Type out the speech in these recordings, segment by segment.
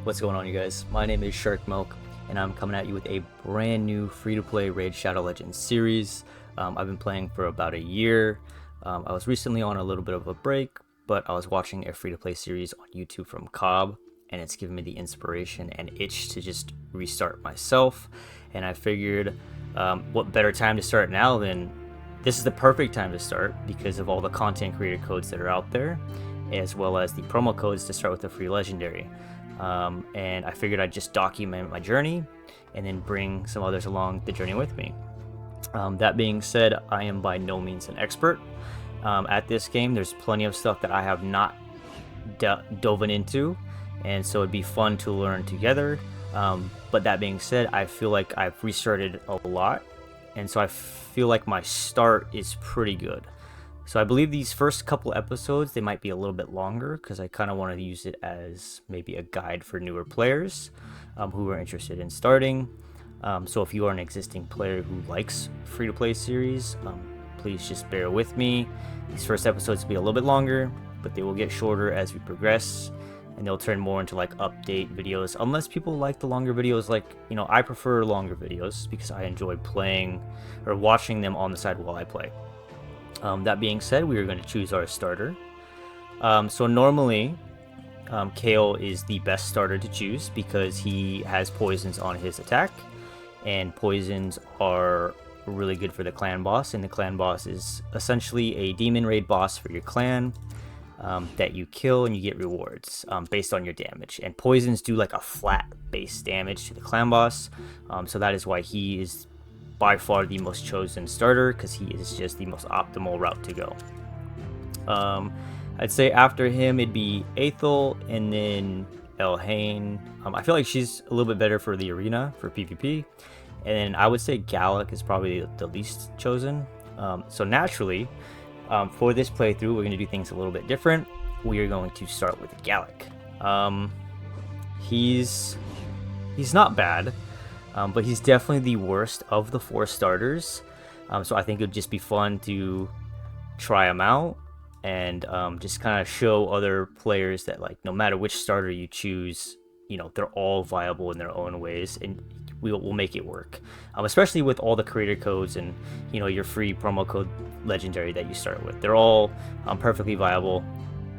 What's going on, you guys? My name is Shark Milk, and I'm coming at you with a brand new free-to-play Raid Shadow Legends series. I've been playing for about a year. I was recently on a little bit of a break, but I was watching a free-to-play series on YouTube from Cobb, and it's given me the inspiration and itch to just restart myself. And I figured, what better time to start now than this is the perfect time to start because of all the content creator codes that are out there, as well as the promo codes to start with the free legendary. And I figured I'd just document my journey and then bring some others along the journey with me. That being said, I am by no means an expert at this game. There's plenty of stuff that I have not dove into, and so it'd be fun to learn together. But that being said, I feel like I've restarted a lot, and so I feel like my start is pretty good. So I believe these first couple episodes, they might be a little bit longer because I kind of want to use it as maybe a guide for newer players who are interested in starting. So if you are an existing player who likes free-to-play series, please just bear with me. These first episodes will be a little bit longer, but they will get shorter as we progress, and they'll turn more into like update videos. Unless people like the longer videos, like, you know, I prefer longer videos because I enjoy playing or watching them on the side while I play. That being said, we are going to choose our starter. So normally, Kale is the best starter to choose because he has poisons on his attack, and poisons are really good for the clan boss, and the clan boss is essentially a demon raid boss for your clan that you kill and you get rewards based on your damage, and poisons do like a flat base damage to the clan boss, so that is why he is by far the most chosen starter, because he is just the most optimal route to go. I'd say after him it'd be Aethel and then Elhain. I feel like she's a little bit better for the arena for PvP, and then I would say Gallic is probably the least chosen. So naturally, for this playthrough we're going to do things a little bit different. We are going to start with Gallic. He's not bad, but he's definitely the worst of the 4 starters. So I think it would just be fun to try him out and just kind of show other players that, like, no matter which starter you choose, you know, they're all viable in their own ways, and we'll make it work. Especially with all the creator codes and, you know, your free promo code legendary that you start with. They're all perfectly viable.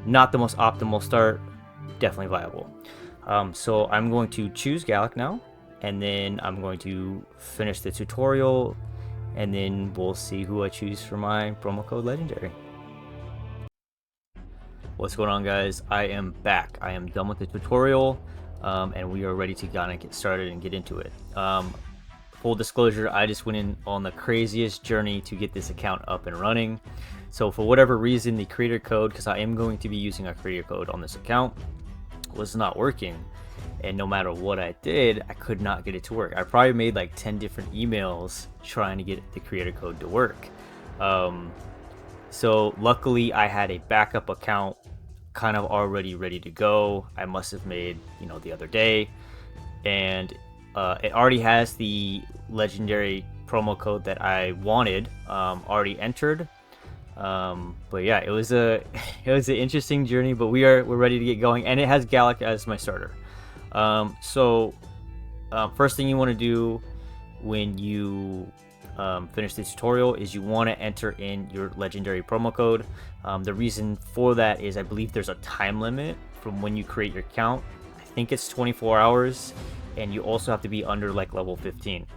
Not the most optimal start, definitely viable. So I'm going to choose Gallic now, and then I'm going to finish the tutorial, and then we'll see who I choose for my promo code legendary. What's going on, guys? I am back. I am done with the tutorial, and we are ready to kind of get started and get into it. Full disclosure, I just went in on the craziest journey to get this account up and running. So for whatever reason, the creator code, because I am going to be using a creator code on this account, was not working. And no matter what I did, I could not get it to work. I probably made like 10 different emails trying to get the creator code to work. So luckily I had a backup account kind of already ready to go. I must have made, you know, the other day, and it already has the legendary promo code that I wanted already entered. But yeah, it was an interesting journey, but we're ready to get going, and it has Gallic as my starter. First thing you want to do when you finish the tutorial is you want to enter in your legendary promo code. The reason for that is I believe there's a time limit from when you create your account. I think it's 24 hours, and you also have to be under like level 15.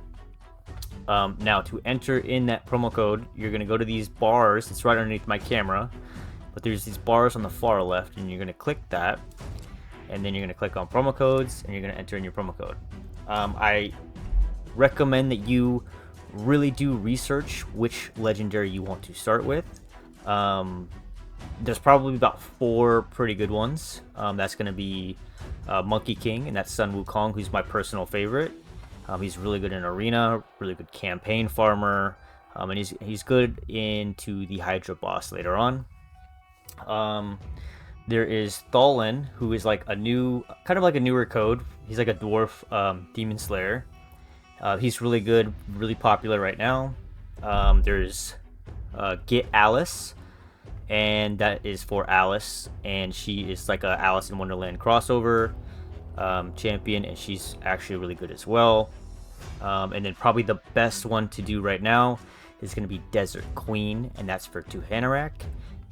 Now to enter in that promo code, you're going to go to these bars. It's right underneath my camera, but there's these bars on the far left, and you're going to click that, and then you're going to click on promo codes, and you're going to enter in your promo code. I recommend that you really do research which legendary you want to start with. There's probably about 4 pretty good ones. That's going to be Monkey King, and that's Sun Wukong, who's my personal favorite. He's really good in arena, really good campaign farmer, and he's good into the Hydra boss later on. There is Thalin, who is like kind of like a newer code. He's like a dwarf demon slayer. He's really good, really popular right now. There's Get Alice, and that is for Alice, and she is like a Alice in Wonderland crossover. champion, and she's actually really good as well. And then probably the best one to do right now is going to be Desert Queen, and that's for Tuhanarak,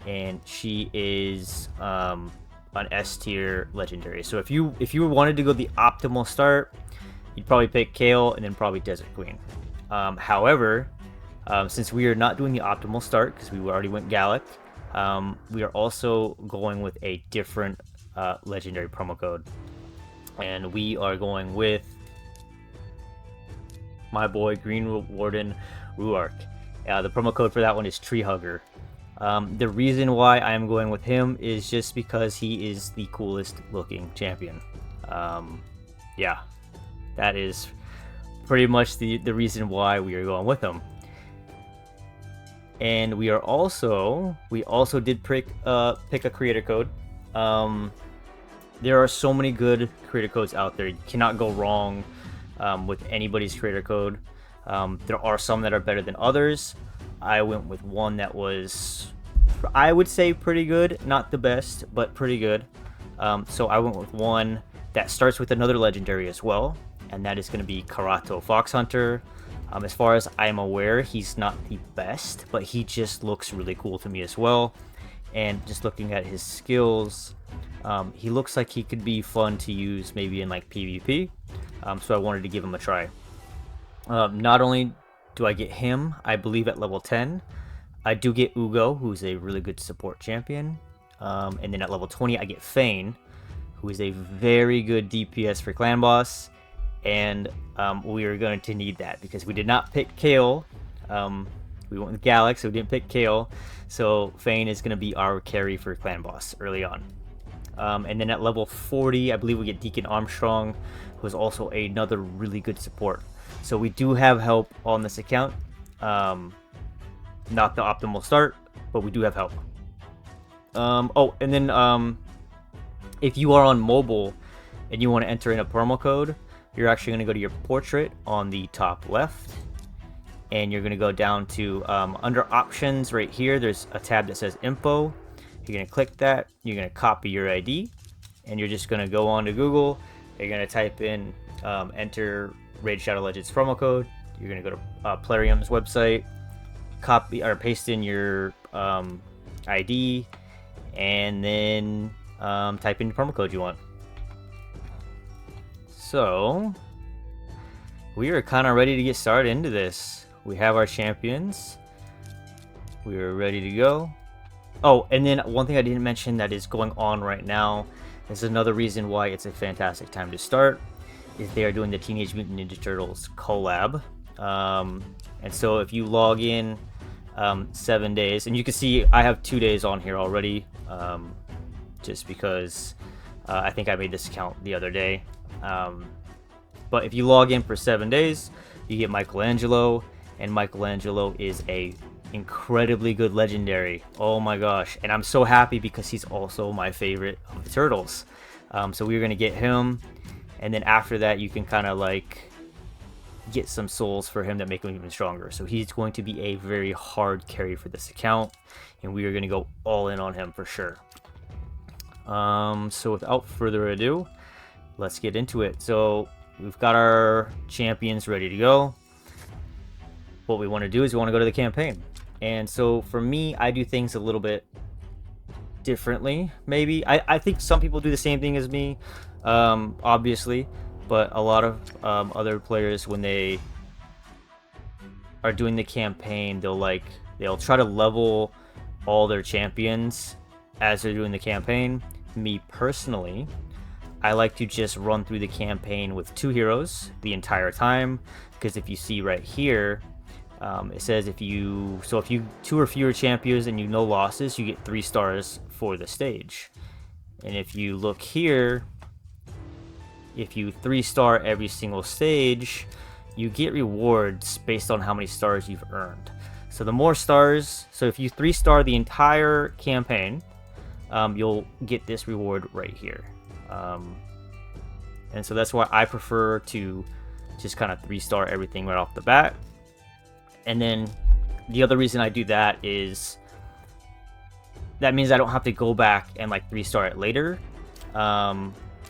and she is an S tier legendary. So if you wanted to go the optimal start, you'd probably pick Kale and then probably Desert Queen. However, since we are not doing the optimal start because we already went Gallic, we are also going with a different legendary promo code, and we are going with my boy Green Warden Ruark. The promo code for that one is Tree Hugger. The reason why I am going with him is just because he is the coolest looking champion. Yeah, that is pretty much the reason why we are going with him. And we also did pick a creator code. There are so many good creator codes out there. You cannot go wrong with anybody's creator code. There are some that are better than others. I went with one that was, I would say, pretty good. Not the best, but pretty good. So I went with one that starts with another legendary as well, and that is going to be Karato Fox Hunter. As far as I'm aware, he's not the best, but he just looks really cool to me as well. And just looking at his skills, he looks like he could be fun to use maybe in like PvP. So I wanted to give him a try. Not only do I get him, I believe at level 10, I do get Ugo, who's a really good support champion. And then at level 20, I get Fane, who is a very good DPS for Clan Boss. And we are going to need that because we did not pick Kale. We went with Gallic, so we didn't pick Kale. So Fane is going to be our carry for Clan Boss early on. And then at level 40, I believe we get Deacon Armstrong, who is also another really good support. So we do have help on this account. Not the optimal start, but we do have help. Oh, and then if you are on mobile and you want to enter in a promo code, you're actually going to go to your portrait on the top left, and you're going to go down to under options right here. There's a tab that says info. You're going to click that. You're going to copy your ID, and you're just going to go on to Google. You're going to type in enter Raid Shadow Legends promo code. You're going to go to Plarium's website, copy or paste in your ID, and then type in the promo code you want. So we are kind of ready to get started into this. We have our champions. We are ready to go. Oh, and then one thing I didn't mention that is going on right now, this is another reason why it's a fantastic time to start, is they are doing the Teenage Mutant Ninja Turtles collab. And so if you log in 7 days, and you can see I have 2 days on here already, just because I think I made this account the other day. But if you log in for 7 days, you get Michelangelo, and Michelangelo is a incredibly good legendary. Oh my gosh, and I'm so happy because he's also my favorite of the turtles. So we're gonna get him, and then after that you can kind of like get some souls for him that make him even stronger. So he's going to be a very hard carry for this account, and we are going to go all in on him for sure. So without further ado, let's get into it. So we've got our champions ready to go. What we want to do is we want to go to the campaign. And so for me, I do things a little bit differently. Maybe I think some people do the same thing as me, obviously, but a lot of other players, when they are doing the campaign, they'll try to level all their champions as they're doing the campaign. Me personally, I like to just run through the campaign with 2 heroes the entire time, because if you see right here, it says if you 2 or fewer champions and you no losses, you get 3 stars for the stage. And if you look here, if you 3-star every single stage, you get rewards based on how many stars you've earned. So the more stars, so if you 3-star the entire campaign, you'll get this reward right here. And so that's why I prefer to just kind of 3-star everything right off the bat. And then the other reason I do that is that means I don't have to go back and like 3-star it later.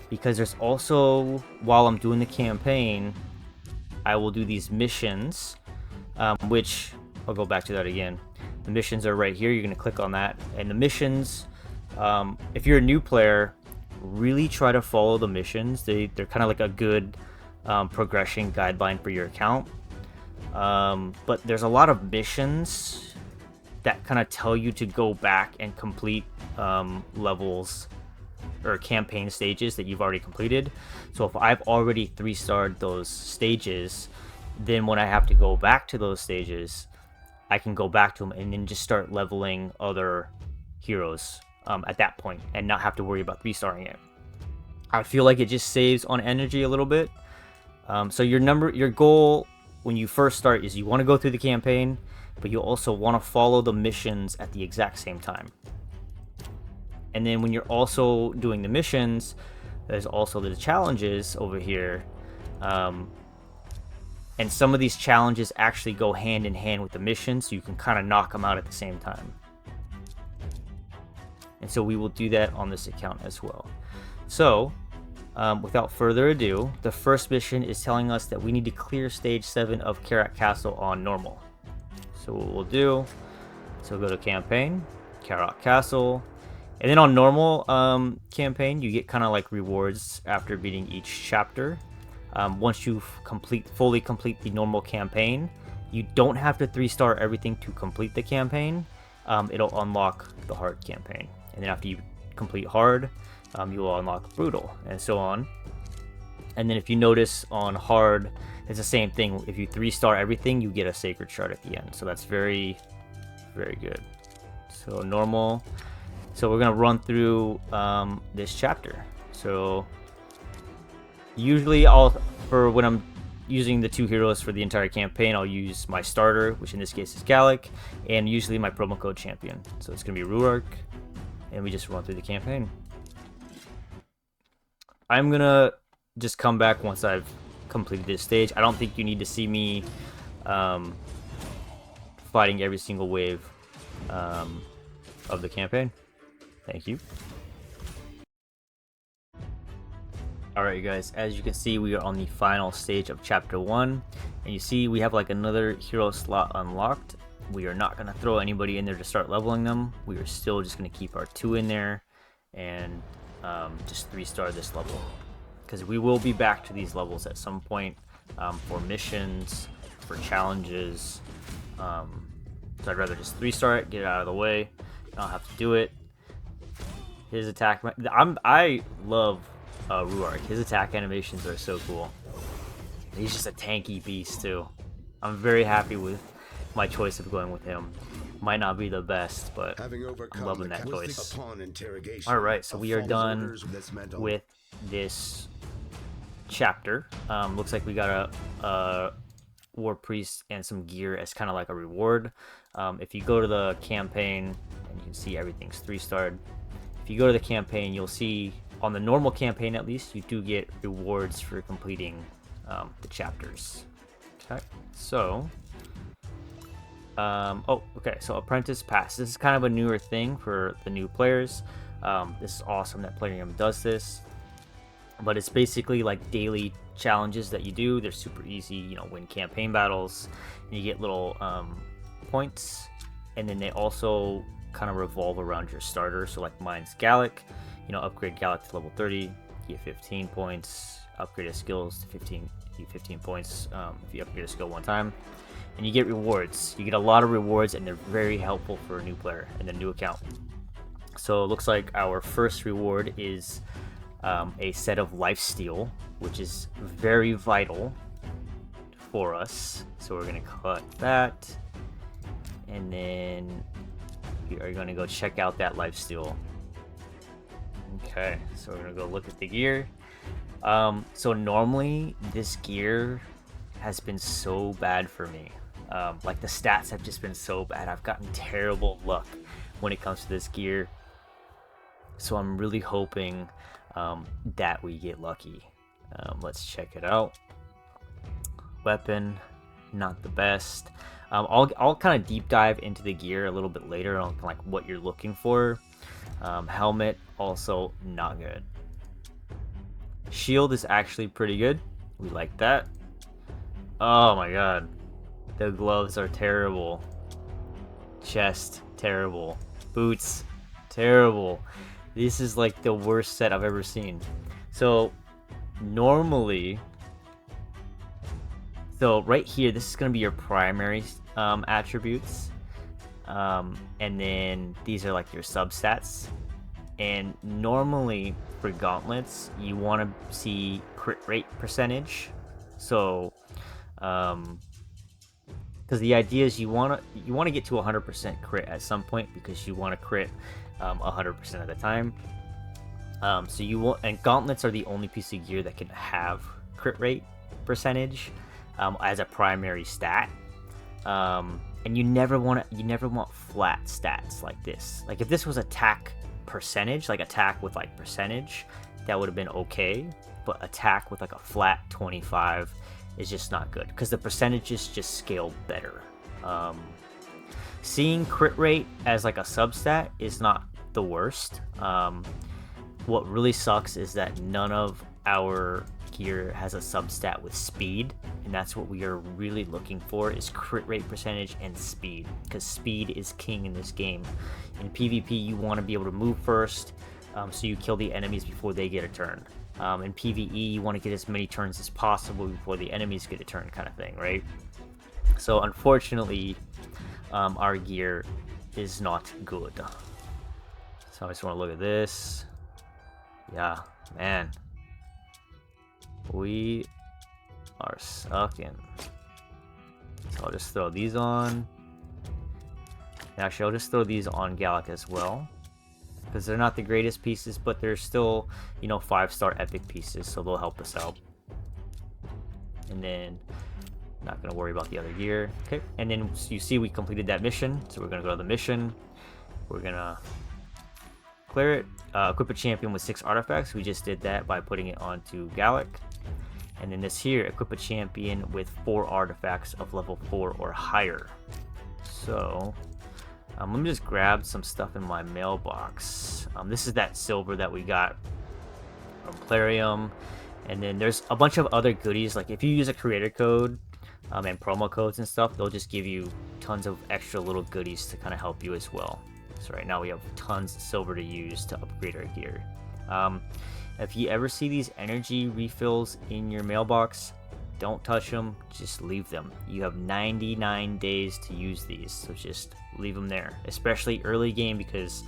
because there's also, while I'm doing the campaign, I will do these missions, which I'll go back to that again. The missions are right here. You're going to click on that, and the missions, if you're a new player, really try to follow the missions. They're kind of like a good progression guideline for your account. But there's a lot of missions that kind of tell you to go back and complete levels or campaign stages that you've already completed. So if I've already 3-starred those stages, then when I have to go back to those stages, I can go back to them and then just start leveling other heroes at that point and not have to worry about 3-starring it. I feel like it just saves on energy a little bit. So your goal when you first start is you want to go through the campaign, but you also want to follow the missions at the exact same time. And then when you're also doing the missions, there's also the challenges over here. And some of these challenges actually go hand in hand with the missions, so you can kind of knock them out at the same time. And so we will do that on this account as well. So, without further ado, the first mission is telling us that we need to clear stage 7 of Karak Castle on normal. So what we'll do, so we'll go to campaign, Karak Castle, and then on normal campaign, you get kind of like rewards after beating each chapter. Once you fully complete the normal campaign, you don't have to 3-star everything to complete the campaign. It'll unlock the hard campaign, and then after you complete hard, you will unlock brutal, and so on. And then if you notice on hard, it's the same thing. If you 3-star everything, you get a sacred shard at the end. So that's very, very good. So normal. So we're gonna run through this chapter. So usually for when I'm using the 2 heroes for the entire campaign, I'll use my starter, which in this case is Gallic, and usually my promo code champion. So it's gonna be Ruark, and we just run through the campaign. I'm gonna just come back once I've completed this stage. I don't think you need to see me fighting every single wave of the campaign. Thank you. Alright, you guys, as you can see, we are on the final stage of chapter 1, and you see we have like another hero slot unlocked. We are not going to throw anybody in there to start leveling them. We are still just going to keep our 2 in there and just 3-star this level, because we will be back to these levels at some point for missions, for challenges. So I'd rather just 3-star it, get it out of the way. I don't have to do it. His attack, I love Ruark. His attack animations are so cool. He's just a tanky beast too. I'm very happy with my choice of going with him. Might not be the best, but I'm loving that choice. Alright, so we are done with this chapter. Looks like we got a War Priest and some gear as kind of like a reward. If you go to the campaign, and you can see everything's 3-starred. If you go to the campaign, you'll see on the normal campaign at least, you do get rewards for completing the chapters. Okay, so okay, so Apprentice Pass. This is kind of a newer thing for the new players. This is awesome that Plarium does this, but it's basically like daily challenges that you do. They're super easy, you know, win campaign battles, and you get little points, and then they also kind of revolve around your starter. So like mine's Gallic, you know, upgrade Gallic to level 30, you get 15 points, upgrade his skills to 15, you get 15 points if you upgrade a skill 1 time, and you get rewards. You get a lot of rewards, and they're very helpful for a new player and a new account. So it looks like our first reward is a set of lifesteal, which is very vital for us. So we're gonna cut that, and then we are gonna go check out that lifesteal. Okay, so we're gonna go look at the gear. So normally this gear has been so bad for me. Like the stats have just been so bad. I've gotten terrible luck when it comes to this gear. So I'm really hoping that we get lucky. Let's check it out. Weapon, not the best. I'll kind of deep dive into the gear a little bit later on, like what you're looking for. Helmet, also not good. Shield is actually pretty good. We like that. Oh my god. The gloves are terrible. Chest, terrible. Boots, terrible. This is like the worst set I've ever seen. So normally, right here, this is going to be your primary attributes. And then these are like your substats. And normally for gauntlets, you want to see crit rate percentage. So, because the idea is you want to get to 100% crit at some point, because you want to crit 100% of the time. So you want, and gauntlets are the only piece of gear that can have crit rate percentage as a primary stat. And you never want flat stats like this. Like if this was attack percentage, like attack with like percentage, that would have been okay. But attack with like a flat 25 is just not good, because the percentages just scale better. Seeing crit rate as like a substat is not the worst. What really sucks is that none of our gear has a substat with speed, and that's what we are really looking for, is crit rate percentage and speed, because speed is king in this game. In PvP, you want to be able to move first, so you kill the enemies before they get a turn. In PvE, you want to get as many turns as possible before the enemies get a turn, kind of thing, right? So unfortunately, our gear is not good. So I just want to look at this. Yeah, man. We are sucking. So I'll just throw these on. Actually, I'll just throw these on Gallic as well, because they're not the greatest pieces, but they're still, you know, 5-star epic pieces, so they'll help us out. And then, not going to worry about the other gear. Okay, and then you see we completed that mission, so we're going to go to the mission. We're going to clear it. Equip a champion with 6 artifacts. We just did that by putting it onto Gallic. And then this here, equip a champion with 4 artifacts of level 4 or higher. So, let me just grab some stuff in my mailbox. This is that silver that we got from Plarium. And then there's a bunch of other goodies. Like if you use a creator code and promo codes and stuff, they'll just give you tons of extra little goodies to kind of help you as well. So right now we have tons of silver to use to upgrade our gear. If you ever see these energy refills in your mailbox, don't touch them, just leave them. You have 99 days to use these, so just leave them there, especially early game, because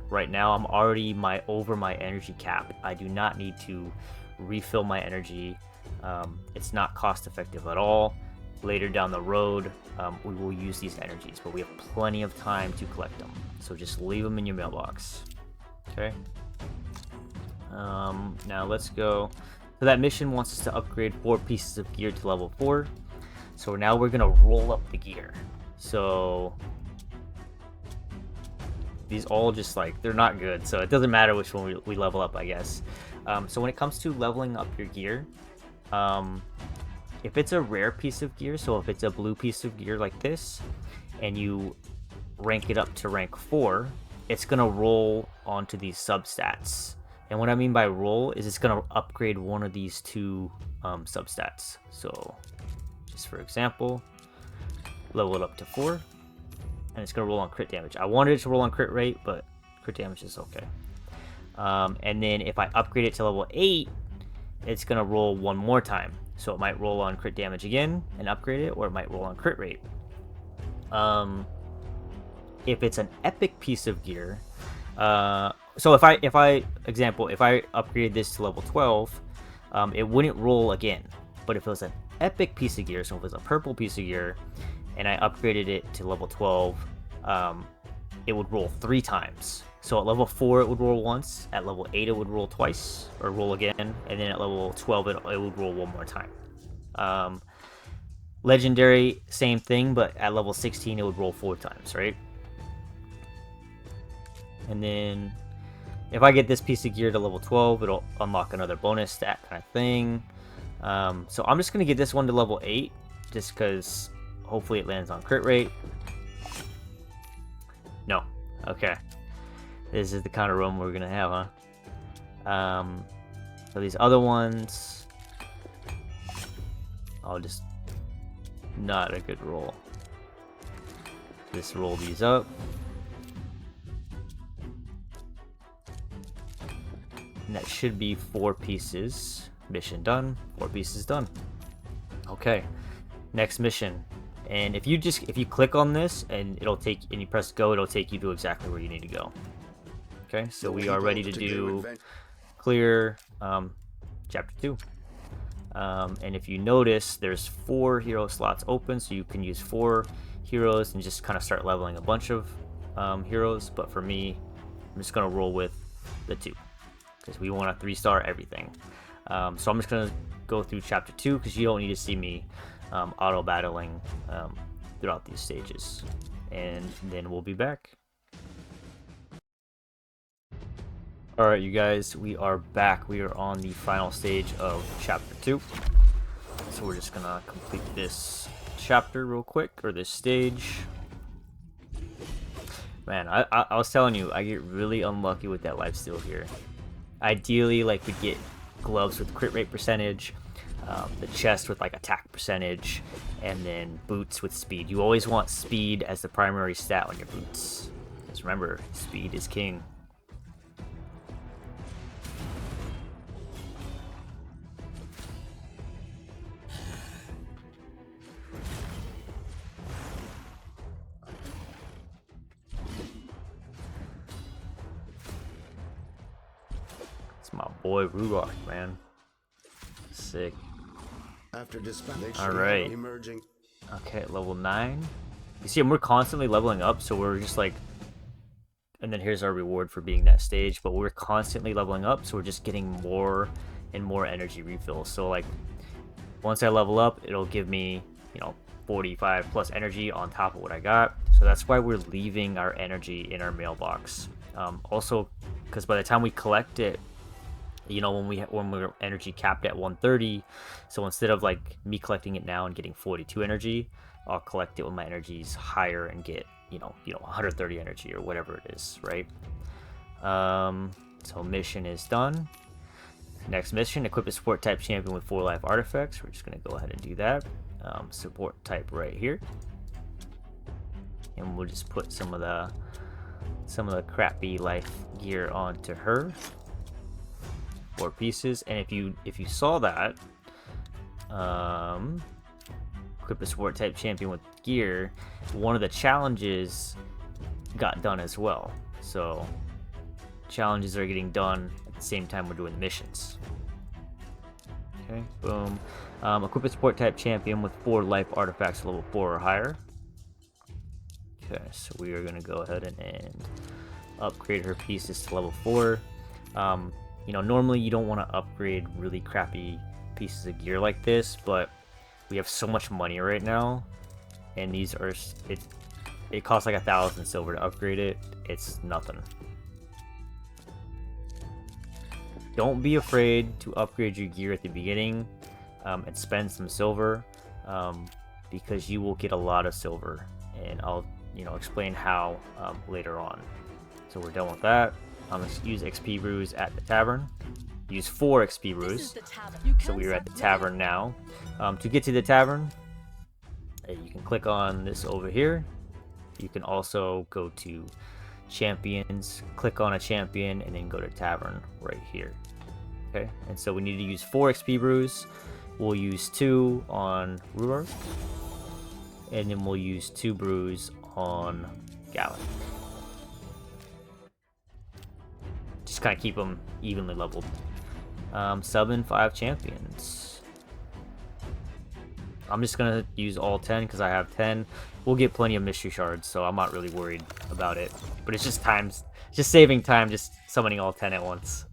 right now I'm already over my energy cap. I do not need to refill my energy. It's not cost effective at all. Later down the road, we will use these energies, but we have plenty of time to collect them, so just leave them in your mailbox. Okay. Now let's go. So that mission wants us to upgrade 4 pieces of gear to level 4. So now we're gonna roll up the gear. So these all just like, they're not good, so it doesn't matter which one we level up, I guess. So when it comes to leveling up your gear, if it's a rare piece of gear, so if it's a blue piece of gear like this, and you rank it up to rank 4, it's gonna roll onto these substats. And what I mean by roll is it's going to upgrade one of these 2 substats. So, just for example, level it up to 4, and it's going to roll on crit damage. I wanted it to roll on crit rate, but crit damage is okay. And then if I upgrade it to level 8, it's going to roll one more time. So it might roll on crit damage again and upgrade it, or it might roll on crit rate. If it's an epic piece of gear, so if I upgrade this to level 12, it wouldn't roll again. But if it was an epic piece of gear, so if it was a purple piece of gear, and I upgraded it to level 12, it would roll 3 times. So at level 4 it would roll once, at level 8 it would roll twice, or roll again, and then at level 12 it would roll one more time. Legendary, same thing, but at level 16 it would roll 4 times, right? And then if I get this piece of gear to level 12, it'll unlock another bonus stat kind of thing. So I'm just going to get this one to level 8, just because hopefully it lands on crit rate. No. Okay. This is the kind of room we're going to have, huh? So these other ones, I'll just, not a good roll. Just roll these up. And that should be 4 pieces. Mission done. 4 pieces done. Okay. Next mission. And if you click on this and you press go, it'll take you to exactly where you need to go. Okay, so we are ready to do clear chapter 2. And if you notice, there's 4 hero slots open, so you can use 4 heroes and just kind of start leveling a bunch of heroes. But for me, I'm just gonna roll with the 2 because we want to 3-star everything. So I'm just gonna go through chapter 2 because you don't need to see me auto battling throughout these stages, and then we'll be back. Alright, you guys, we are back. We are on the final stage of chapter 2. So we're just gonna complete this chapter real quick, or this stage. Man, I was telling you, I get really unlucky with that lifesteal here. Ideally, like, we'd get gloves with crit rate percentage, the chest with like attack percentage, and then boots with speed. You always want speed as the primary stat on your boots. Just remember, speed is king. It's my boy Rudolph, man. Sick. After Alright. Okay, level 9. You see, we're constantly leveling up, so we're just like... And then here's our reward for being that stage, but we're constantly leveling up, so we're just getting more and more energy refills. So like, once I level up, it'll give me, 45 plus energy on top of what I got. So that's why we're leaving our energy in our mailbox. Also, because by the time we collect it, when we're energy capped at 130, so instead of like me collecting it now and getting 42 energy, I'll collect it when my energy is higher and get 130 energy or whatever it is, right? So mission is done. Next mission, equip a support type champion with 4 life artifacts. We're just gonna go ahead and do that. Support type right here, and we'll just put some of the crappy life gear onto her. 4 pieces, and if you saw that, equip a support type champion with gear, one of the challenges got done as well. So challenges are getting done at the same time we're doing the missions. Okay, boom. Equip a support type champion with 4 life artifacts level 4 or higher. Okay, so we are going to go ahead and upgrade her pieces to level 4. Normally you don't want to upgrade really crappy pieces of gear like this, but we have so much money right now, and these are, it costs like 1,000 silver to upgrade it. It's nothing. Don't be afraid to upgrade your gear at the beginning and spend some silver, because you will get a lot of silver, and I'll explain how later on. So we're done with that. I'm going to use XP brews at the tavern. Use 4 XP brews. So we are at the tavern now. To get to the tavern, you can click on this over here. You can also go to champions, click on a champion, and then go to tavern right here. Okay, and so we need to use 4 XP brews. We'll use 2 on Rudolph, and then we'll use 2 brews on Gallon. Just kind of keep them evenly leveled. Summon 5 champions. I'm just gonna use all 10 because I have 10. We'll get plenty of mystery shards, so I'm not really worried about it. But it's just saving time, just summoning all 10 at once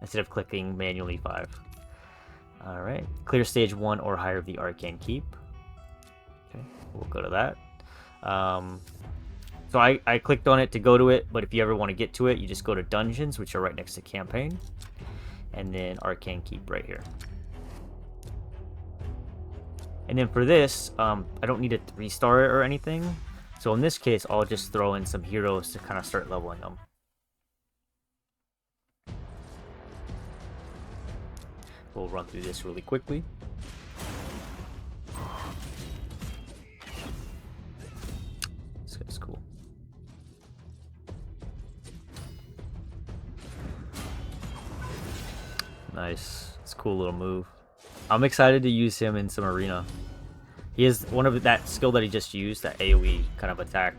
instead of clicking manually 5. All right, clear stage 1 or higher of the Arcane Keep. Okay, we'll go to that. So I clicked on it to go to it, but if you ever want to get to it, you just go to Dungeons, which are right next to Campaign, and then Arcane Keep right here. And then for this, I don't need to 3-star it or anything. So in this case, I'll just throw in some heroes to kind of start leveling them. We'll run through this really quickly. This guy's cool. Nice. It's a cool little move. I'm excited to use him in some arena. He has one of that skill that he just used, that AoE kind of attack.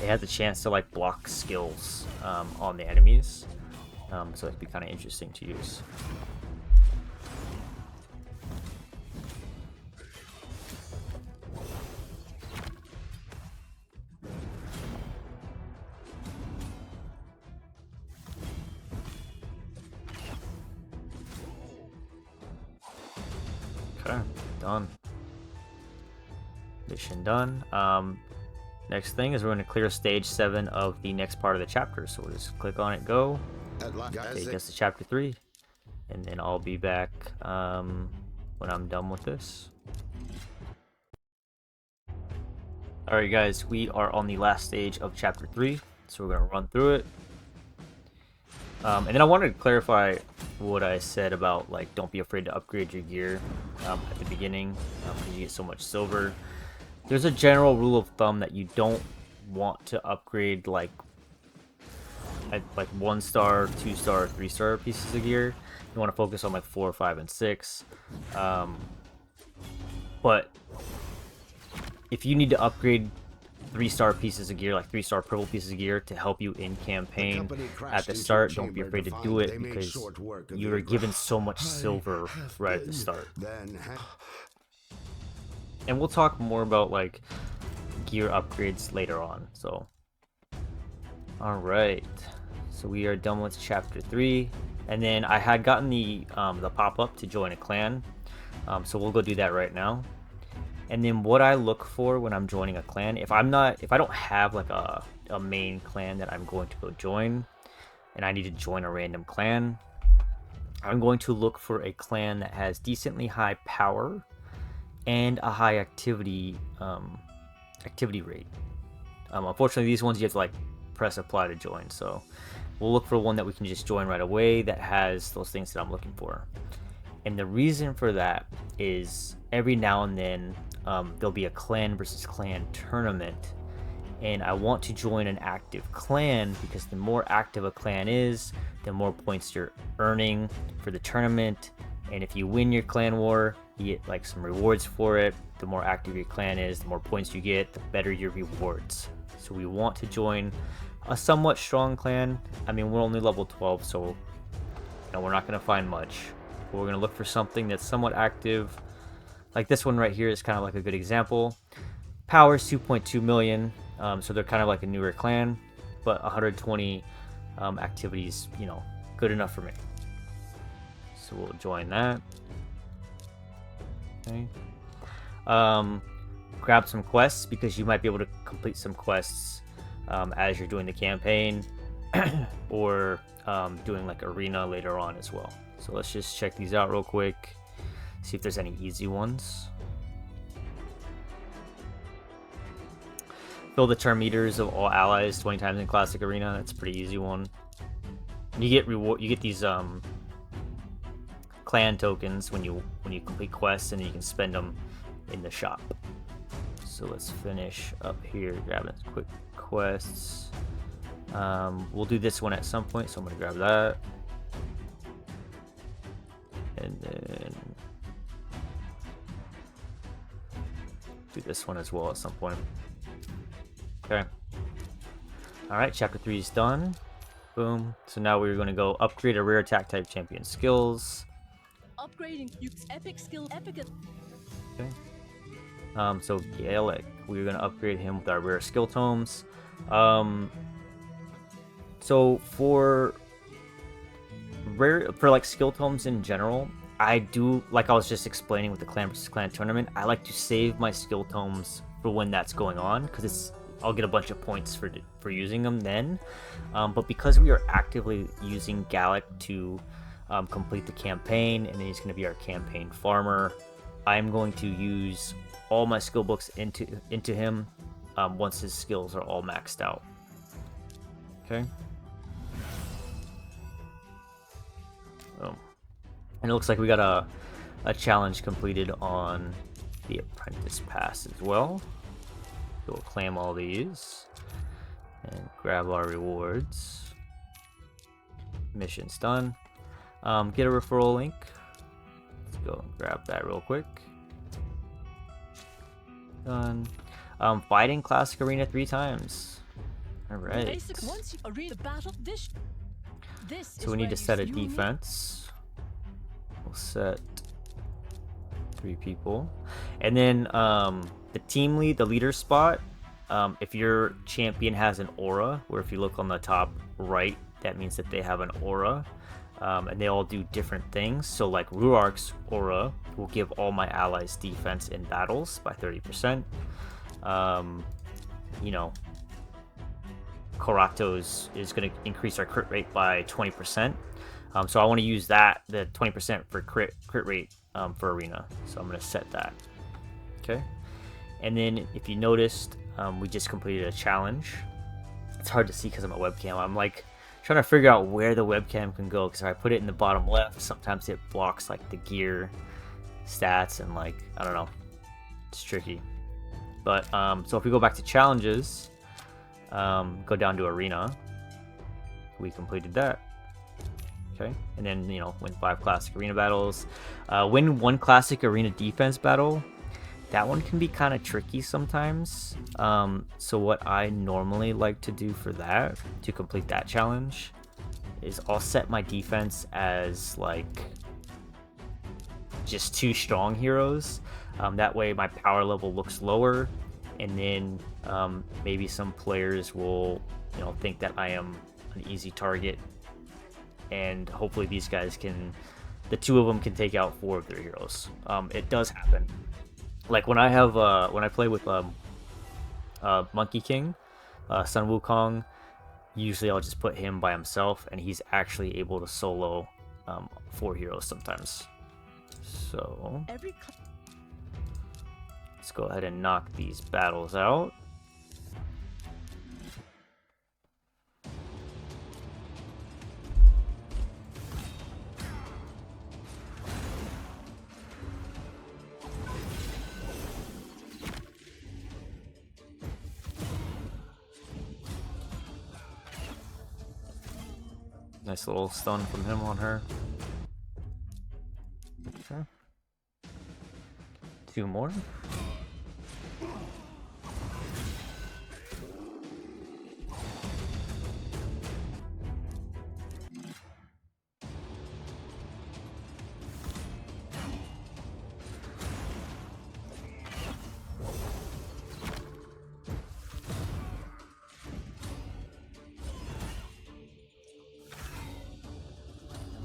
It has the chance to like block skills on the enemies. So it'd be kind of interesting to use. Okay, done. Mission done. Next thing is we're going to clear stage 7 of the next part of the chapter. So we'll just click on it, go. Take us to chapter 3. And then I'll be back when I'm done with this. Alright guys, we are on the last stage of chapter 3. So we're going to run through it. And then I wanted to clarify what I said about, like, don't be afraid to upgrade your gear at the beginning because you get so much silver. There's a general rule of thumb that you don't want to upgrade like 1-star, 2-star, 3-star pieces of gear. You want to focus on like 4, 5, and 6. But if you need to upgrade 3-star pieces of gear, like 3-star purple pieces of gear to help you in campaign at the start, don't be afraid to do it because you are given so much silver right at the start. And we'll talk more about like gear upgrades later on. So, all right, so we are done with chapter 3, and then I had gotten the pop-up to join a clan, so we'll go do that right now. And then what I look for when I'm joining a clan, if I don't have like a main clan that I'm going to go join, and I need to join a random clan, I'm going to look for a clan that has decently high power and a high activity rate. Unfortunately, these ones you have to like press apply to join, so we'll look for one that we can just join right away that has those things that I'm looking for. And the reason for that is every now and then there'll be a clan versus clan tournament, and I want to join an active clan because the more active a clan is, the more points you're earning for the tournament. And if you win your clan war, you get like some rewards for it. The more active your clan is, the more points you get, the better your rewards. So we want to join a somewhat strong clan. I mean, we're only level 12, so you know, we're not going to find much. But we're going to look for something that's somewhat active. Like this one right here is kind of like a good example. Power is 2.2 million, so they're kind of like a newer clan, but 120 activities, you know, good enough for me. So we'll join that. Okay. Grab some quests because you might be able to complete some quests as you're doing the campaign or doing like arena later on as well. So let's just check these out real quick, see if there's any easy ones. Fill the turn meters of all allies 20 times in classic arena. That's a pretty easy one. You get reward. You get these clan tokens when you complete quests, and you can spend them in the shop. So let's finish up here, grabbing quick quests. We'll do this one at some point, so I'm gonna grab that, and then do this one as well at some point. Okay. All right, chapter 3 is done. Boom. So now we're going to go upgrade a rare attack type champion skills. Upgrading Duke's epic skill efficacy. Okay. So Gaelic, we're going to upgrade him with our rare skill tomes. So for like skill tomes in general, I do, like I was just explaining with the clan versus clan tournament, I like to save my skill tomes for when that's going on, because I'll get a bunch of points for using them then. But because we are actively using Gaelic to complete the campaign, and then he's going to be our campaign farmer, I'm going to use all my skill books into him once his skills are all maxed out. Okay. And it looks like we got a challenge completed on the Apprentice Pass as well. So we'll claim all these and grab our rewards. Mission's done. Get a referral link. Let's go and grab that real quick. Done. Fighting Classic Arena 3 times. Alright. Basic once you arena battle this So we need to set a defense. We'll set 3 people. And then the team lead, the leader spot, if your champion has an aura, where if you look on the top right, that means that they have an aura. And they all do different things. So like Ruark's aura will give all my allies defense in battles by 30%. You know, Korato's is going to increase our crit rate by 20%. So I want to use that, the 20% for crit rate for arena. So I'm going to set that. Okay. And then if you noticed, we just completed a challenge. It's hard to see because I'm a webcam. I'm like trying to figure out where the webcam can go, because if I put it in the bottom left, sometimes it blocks like the gear stats and like, I don't know, it's tricky. But so if we go back to challenges, go down to arena, we completed that. Okay, and then, you know, win 5 classic arena battles, win 1 classic arena defense battle. That one can be kind of tricky sometimes. So what I normally like to do for that, to complete that challenge, is I'll set my defense as like just 2 strong heroes. That way my power level looks lower, and then maybe some players will, you know, think that I am an easy target, and hopefully these guys can, the 2 of them can take out 4 of their heroes. It does happen. Like when I have when I play with Monkey King, Sun Wukong, usually I'll just put him by himself, and he's actually able to solo 4 heroes sometimes. So let's go ahead and knock these battles out. Nice little stun from him on her. Okay. 2 more.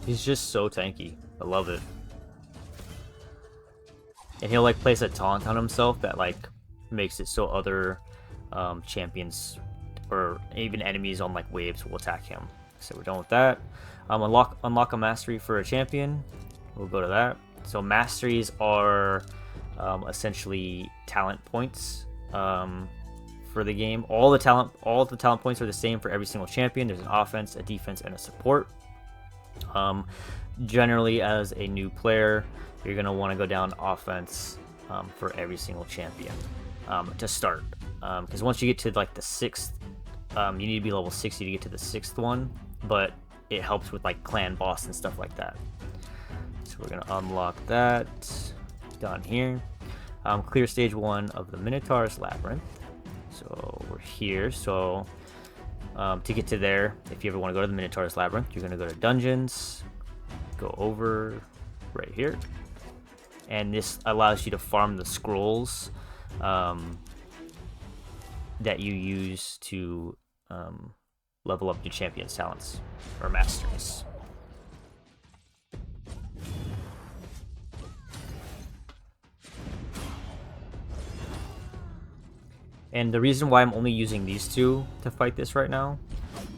He's just so tanky. I love it. And he'll like place a taunt on himself that like makes it so other champions or even enemies on like waves will attack him. So we're done with that. Unlock a mastery for a champion. We'll go to that. So masteries are essentially talent points for the game. All the talent points are the same for every single champion. There's an offense, a defense, and a support. Generally, as a new player, you're going to want to go down offense for every single champion to start, because once you get to like the 6th, you need to be level 60 to get to the 6th one, but it helps with like clan boss and stuff like that. So we're going to unlock that down here. Clear stage 1 of the Minotaur's Labyrinth. So we're here. So to get to there, if you ever want to go to the Minotaur's Labyrinth, you're going to go to Dungeons, go over right here, and this allows you to farm the scrolls that you use to level up your champion's talents or masteries. And the reason why I'm only using these 2 to fight this right now,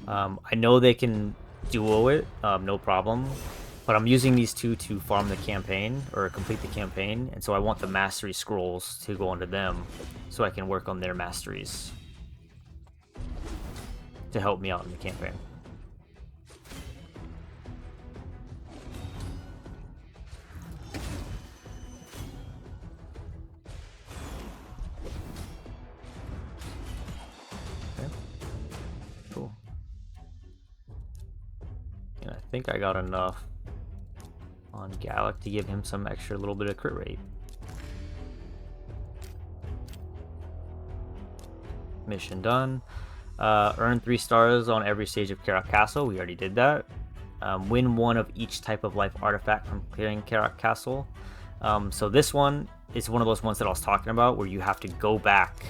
I know they can duo it, no problem, but I'm using these 2 to farm the campaign or complete the campaign, and so I want the mastery scrolls to go onto them so I can work on their masteries to help me out in the campaign. think I got enough on Gallic to give him some extra little bit of crit rate. Mission done. Earn 3 stars on every stage of Karak Castle. We already did that. Win 1 of each type of life artifact from clearing Karak Castle. So this one is one of those ones that I was talking about where you have to go back.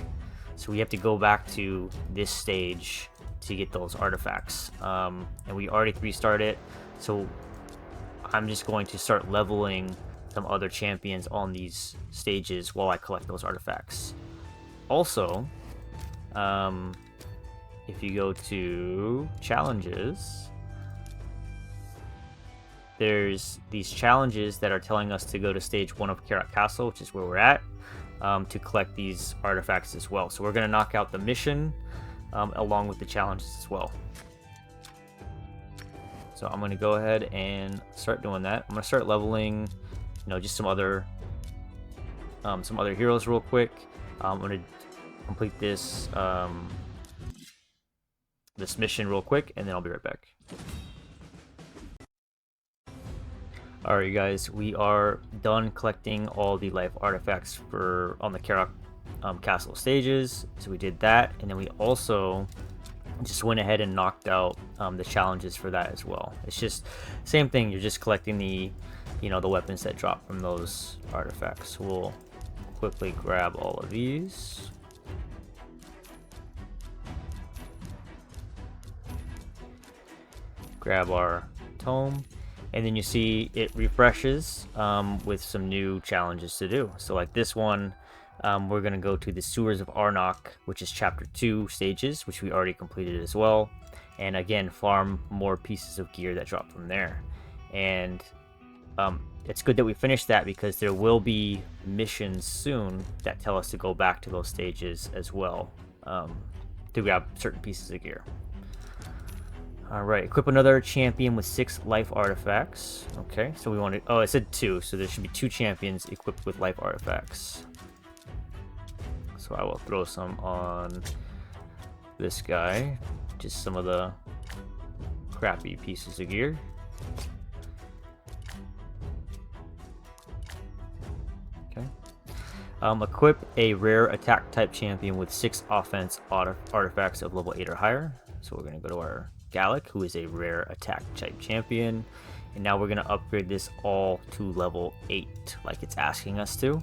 So we have to go back to this stage to get those artifacts. And we already 3-starred it. So I'm just going to start leveling some other champions on these stages while I collect those artifacts. Also, if you go to challenges, there's these challenges that are telling us to go to stage 1 of Karak Castle, which is where we're at, to collect these artifacts as well. So we're going to knock out the mission along with the challenges as well. So I'm going to go ahead and start doing that. I'm going to start leveling, just some other heroes real quick. I'm going to complete this this mission real quick, and then I'll be right back. Alright guys, we are done collecting all the life artifacts on the Karak Castle stages. So we did that, and then we also just went ahead and knocked out the challenges for that as well. It's just same thing, you're just collecting the the weapons that drop from those artifacts. We'll quickly grab all of these. Grab our tome, and then you see it refreshes with some new challenges to do. So like this one, we're going to go to the Sewers of Arnok, which is chapter 2 stages, which we already completed as well, and again farm more pieces of gear that drop from there. And it's good that we finished that, because there will be missions soon that tell us to go back to those stages as well to grab certain pieces of gear. Alright, equip another champion with 6 life artifacts. Okay, so we wanted, oh, it said 2, so there should be 2 champions equipped with life artifacts. So I will throw some on this guy, just some of the crappy pieces of gear. Okay. Equip a rare attack type champion with 6 offense artifacts of level 8 or higher. So we're going to go to our Gallic, who is a rare attack type champion, and now we're going to upgrade this all to level 8 like it's asking us to.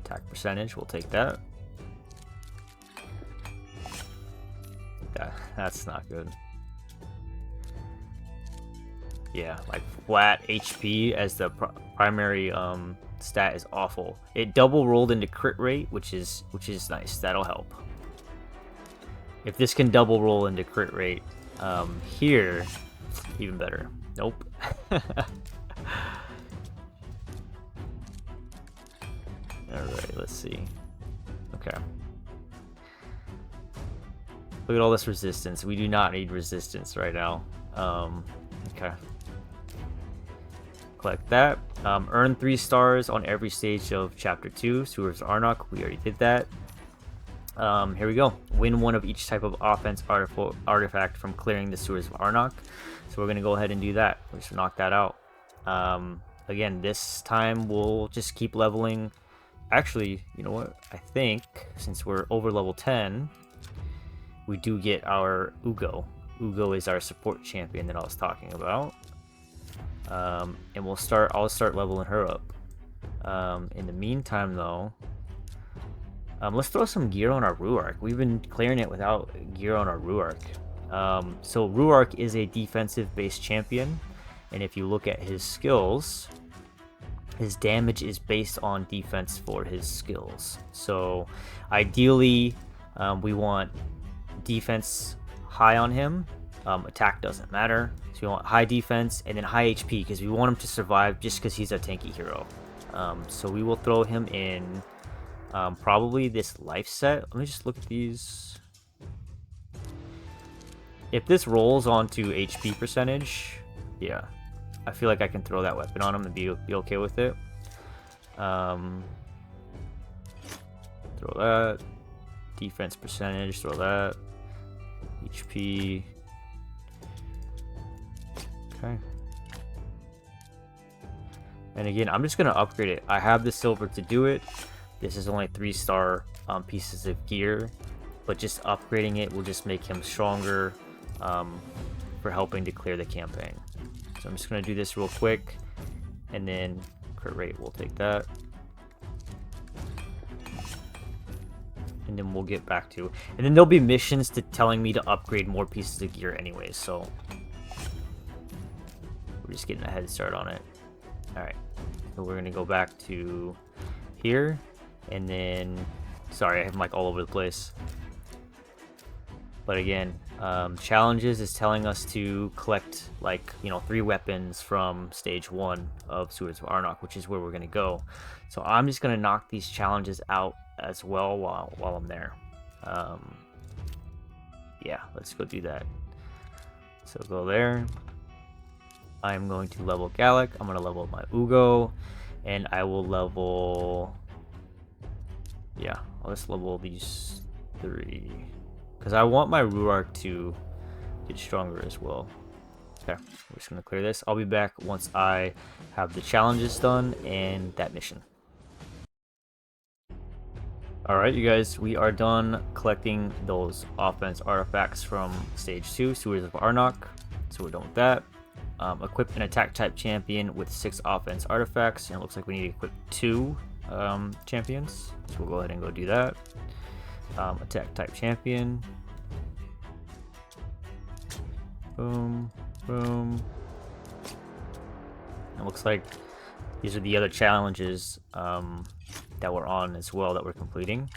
Attack percentage, we'll take that. That's not good. Yeah, like flat HP as the primary stat is awful. It double rolled into crit rate, which is nice. That'll help. If this can double roll into crit rate here, even better. Nope. Alright, let's see. Okay. Look at all this resistance. We do not need resistance right now. Okay. Collect that. Earn 3 stars on every stage of chapter 2, Sewers of Arnok. We already did that. Here we go. Win 1 of each type of offense artifact from clearing the Sewers of Arnok. So we're going to go ahead and do that. We're just knock that out. Again, this time we'll just keep leveling. Actually, you know what? I think since we're over level 10, we do get our Ugo. Ugo is our support champion that I was talking about. And I'll start leveling her up. In the meantime though, let's throw some gear on our Ruark. We've been clearing it without gear on our Ruark. So Ruark is a defensive based champion, and if you look at his skills, his damage is based on defense for his skills. So ideally, we want defense high on him. Attack doesn't matter. So we want high defense and then high HP, because we want him to survive just because he's a tanky hero. So we will throw him in probably this life set. Let me just look at these. If this rolls onto HP percentage, yeah, I feel like I can throw that weapon on him and be okay with it. Throw that. Defense percentage, throw that. HP. Okay. And again, I'm just gonna upgrade it. I have the silver to do it. This is only 3-star pieces of gear, but just upgrading it will just make him stronger for helping to clear the campaign. So I'm just gonna do this real quick, and then crit rate, we'll take that. And then we'll get back to, and then there'll be missions to telling me to upgrade more pieces of gear anyway, so we're just getting a head start on it. All right, so we're gonna go back to here, and then, sorry, I have mic all over the place. But again, challenges is telling us to collect, like, you know, 3 weapons from stage 1 of Sewers of Arnok, which is where we're gonna go. So I'm just gonna knock these challenges out as well while I'm there. Yeah, let's go do that. So go there. I'm going to level Gallic. I'm gonna level my Ugo, and I will level. Yeah, I'll just level these 3 because I want my Ruark to get stronger as well. Okay, we're just gonna clear this. I'll be back once I have the challenges done and that mission. Alright, you guys, we are done collecting those offense artifacts from stage 2, Sewers of Arnok. So we're done with that. Equip an attack type champion with 6 offense artifacts, and it looks like we need to equip 2 champions. So we'll go ahead and go do that. Attack type champion. Boom, boom. It looks like these are the other challenges that we're on as well that we're completing.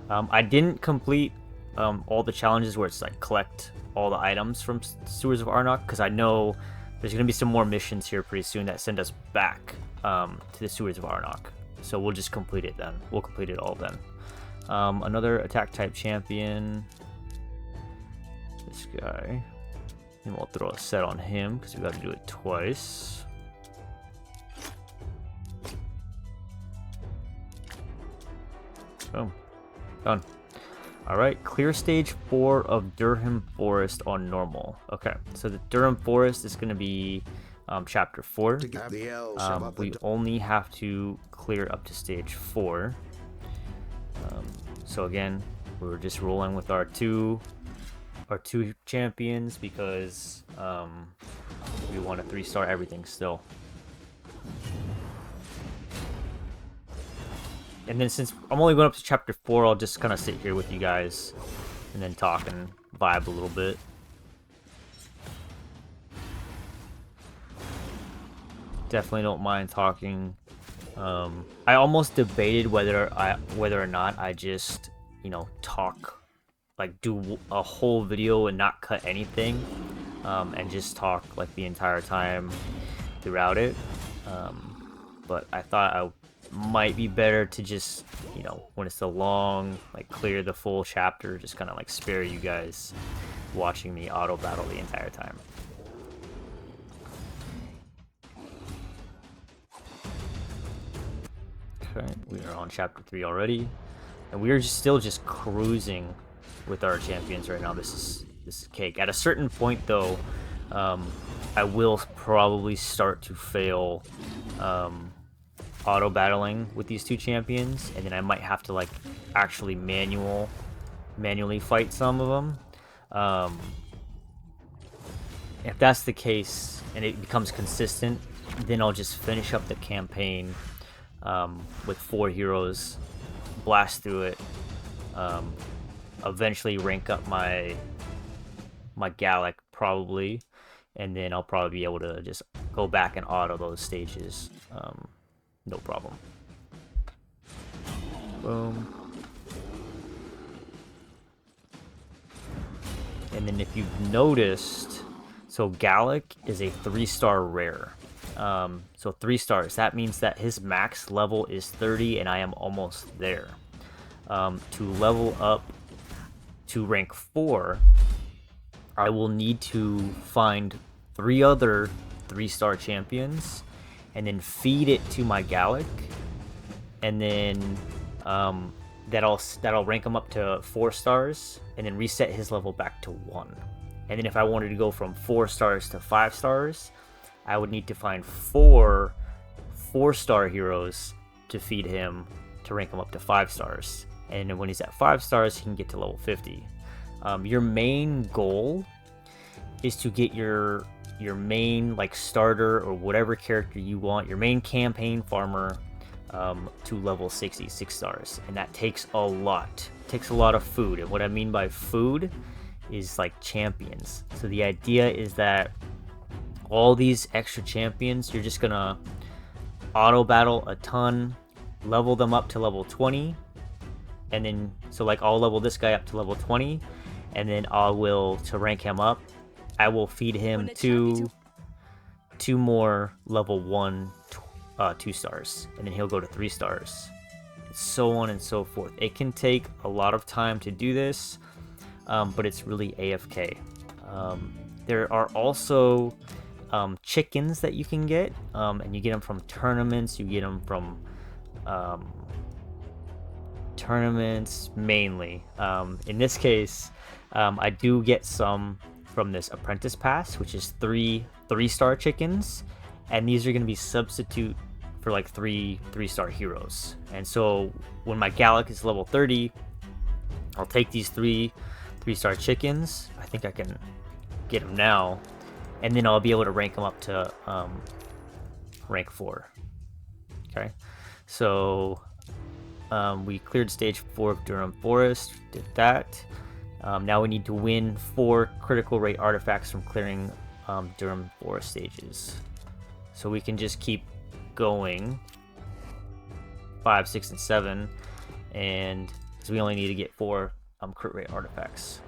I didn't complete all the challenges where it's like collect all the items from Sewers of Arnok, because I know there's going to be some more missions here pretty soon that send us back to the Sewers of Arnok. So we'll just complete it then. We'll complete it all then. Another attack type champion. This guy. And we'll throw a set on him because we got to do it twice. Boom. Done. Alright, clear stage 4 of Durham Forest on normal. Okay, so the Durham Forest is going to be chapter 4. We only have to clear up to stage 4. So again, we're just rolling with our two champions because we want to 3-star everything still. And then since I'm only going up to chapter 4, I'll just kind of sit here with you guys and then talk and vibe a little bit. Definitely don't mind talking. I almost debated whether or not I just, you know, talk, like do a whole video and not cut anything, and just talk like the entire time throughout it. But I thought I might be better to just, you know, when it's a long, like clear the full chapter, just kind of like spare you guys watching me auto battle the entire time. Okay, we are on chapter 3 already, and we are still just cruising with our champions right now. This is cake. At a certain point though, I will probably start to fail auto battling with these 2 champions, and then I might have to like actually manually fight some of them. If that's the case and it becomes consistent, then I'll just finish up the campaign with 4 heroes, blast through it, eventually rank up my Gallic probably, and then I'll probably be able to just go back and auto those stages. No problem. Boom. And then if you've noticed, so Gallic is a 3-star rare. So 3 stars, that means that his max level is 30 and I am almost there. To level up to rank 4, I will need to find 3 other 3-star champions and then feed it to my Gallic, and then that'll rank him up to 4 stars and then reset his level back to 1. And then if I wanted to go from 4 stars to 5 stars, I would need to find 4 4-star heroes to feed him to rank him up to 5 stars. And then when he's at 5 stars, he can get to level 50. Your main goal is to get your main like starter or whatever character you want, your main campaign farmer, to level 60, 6 stars. And that takes a lot. It takes a lot of food. And what I mean by food is like champions. So the idea is that all these extra champions, you're just gonna auto battle a ton, level them up to level 20, and then so like I'll level this guy up to level 20, and then to rank him up, I will feed him two more level 1 2 stars, and then he'll go to 3 stars, so on and so forth. It can take a lot of time to do this, but it's really AFK. There are also chickens that you can get, and you get them from tournaments. You get them from tournaments mainly. In this case, I do get some from this apprentice pass, which is 3-star chickens, and these are going to be substitute for like 3-star heroes. And so when my Gallic is level 30, I'll take these 3-star chickens. I think I can get them now, and then I'll be able to rank them up to rank 4. Okay, so we cleared stage 4 of Durham Forest, did that. Now we need to win 4 critical rate artifacts from clearing Durham Forest stages. So we can just keep going 5, 6, and 7, and because we only need to get 4 crit rate artifacts.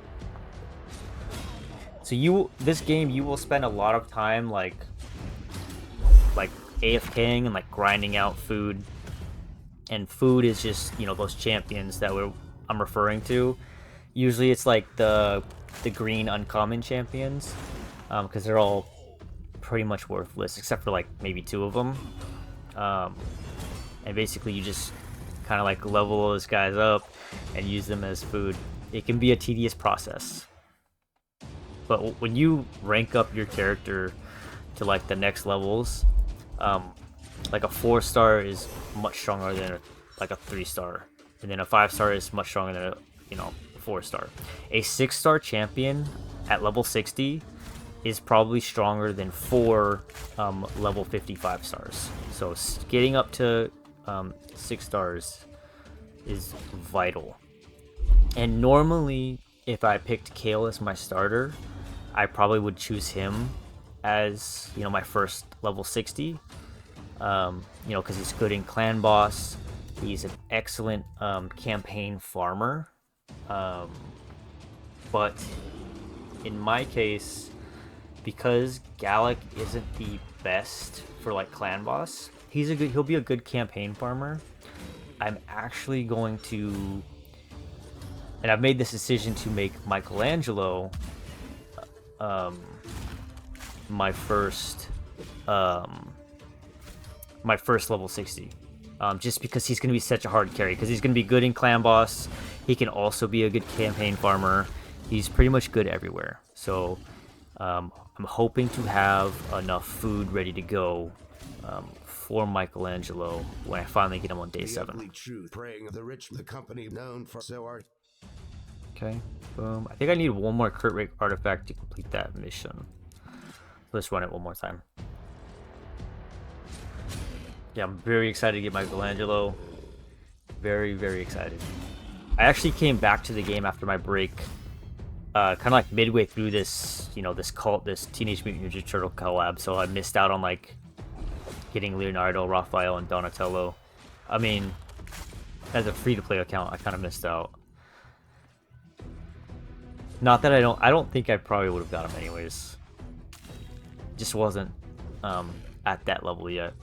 So this game you will spend a lot of time like AFKing and like grinding out food, and food is just, you know, those champions that I'm referring to. Usually it's like the green uncommon champions, because they're all pretty much worthless except for like maybe 2 of them. And basically you just kind of like level those guys up and use them as food. It can be a tedious process, but when you rank up your character to like the next levels, like a 4-star is much stronger than like a 3-star, and then a 5-star is much stronger than a 4-star. A 6-star champion at level 60 is probably stronger than 4 level 55 stars. So getting up to 6 stars is vital. And normally, if I picked Kale as my starter, I probably would choose him as, you know, my first level 60. Because he's good in clan boss. He's an excellent campaign farmer. But in my case, because Gallic isn't the best for like clan boss, he'll be a good campaign farmer. I'm actually going to, and I've made this decision to make Michelangelo my first level 60, just because he's going to be such a hard carry, because he's going to be good in clan boss. He can also be a good campaign farmer. He's pretty much good everywhere. So I'm hoping to have enough food ready to go for Michelangelo when I finally get him on day 7. Praying the rich, the company known for so art. Okay, boom. I think I need one more crit rate artifact to complete that mission. Let's run it one more time. Yeah, I'm very excited to get Michelangelo. Very, very excited. I actually came back to the game after my break, kind of like midway through this, this Teenage Mutant Ninja Turtle collab, so I missed out on like getting Leonardo, Raphael, and Donatello. I mean, as a free-to-play account, I kind of missed out. Not that I don't think I probably would have got him anyways. Just wasn't at that level yet.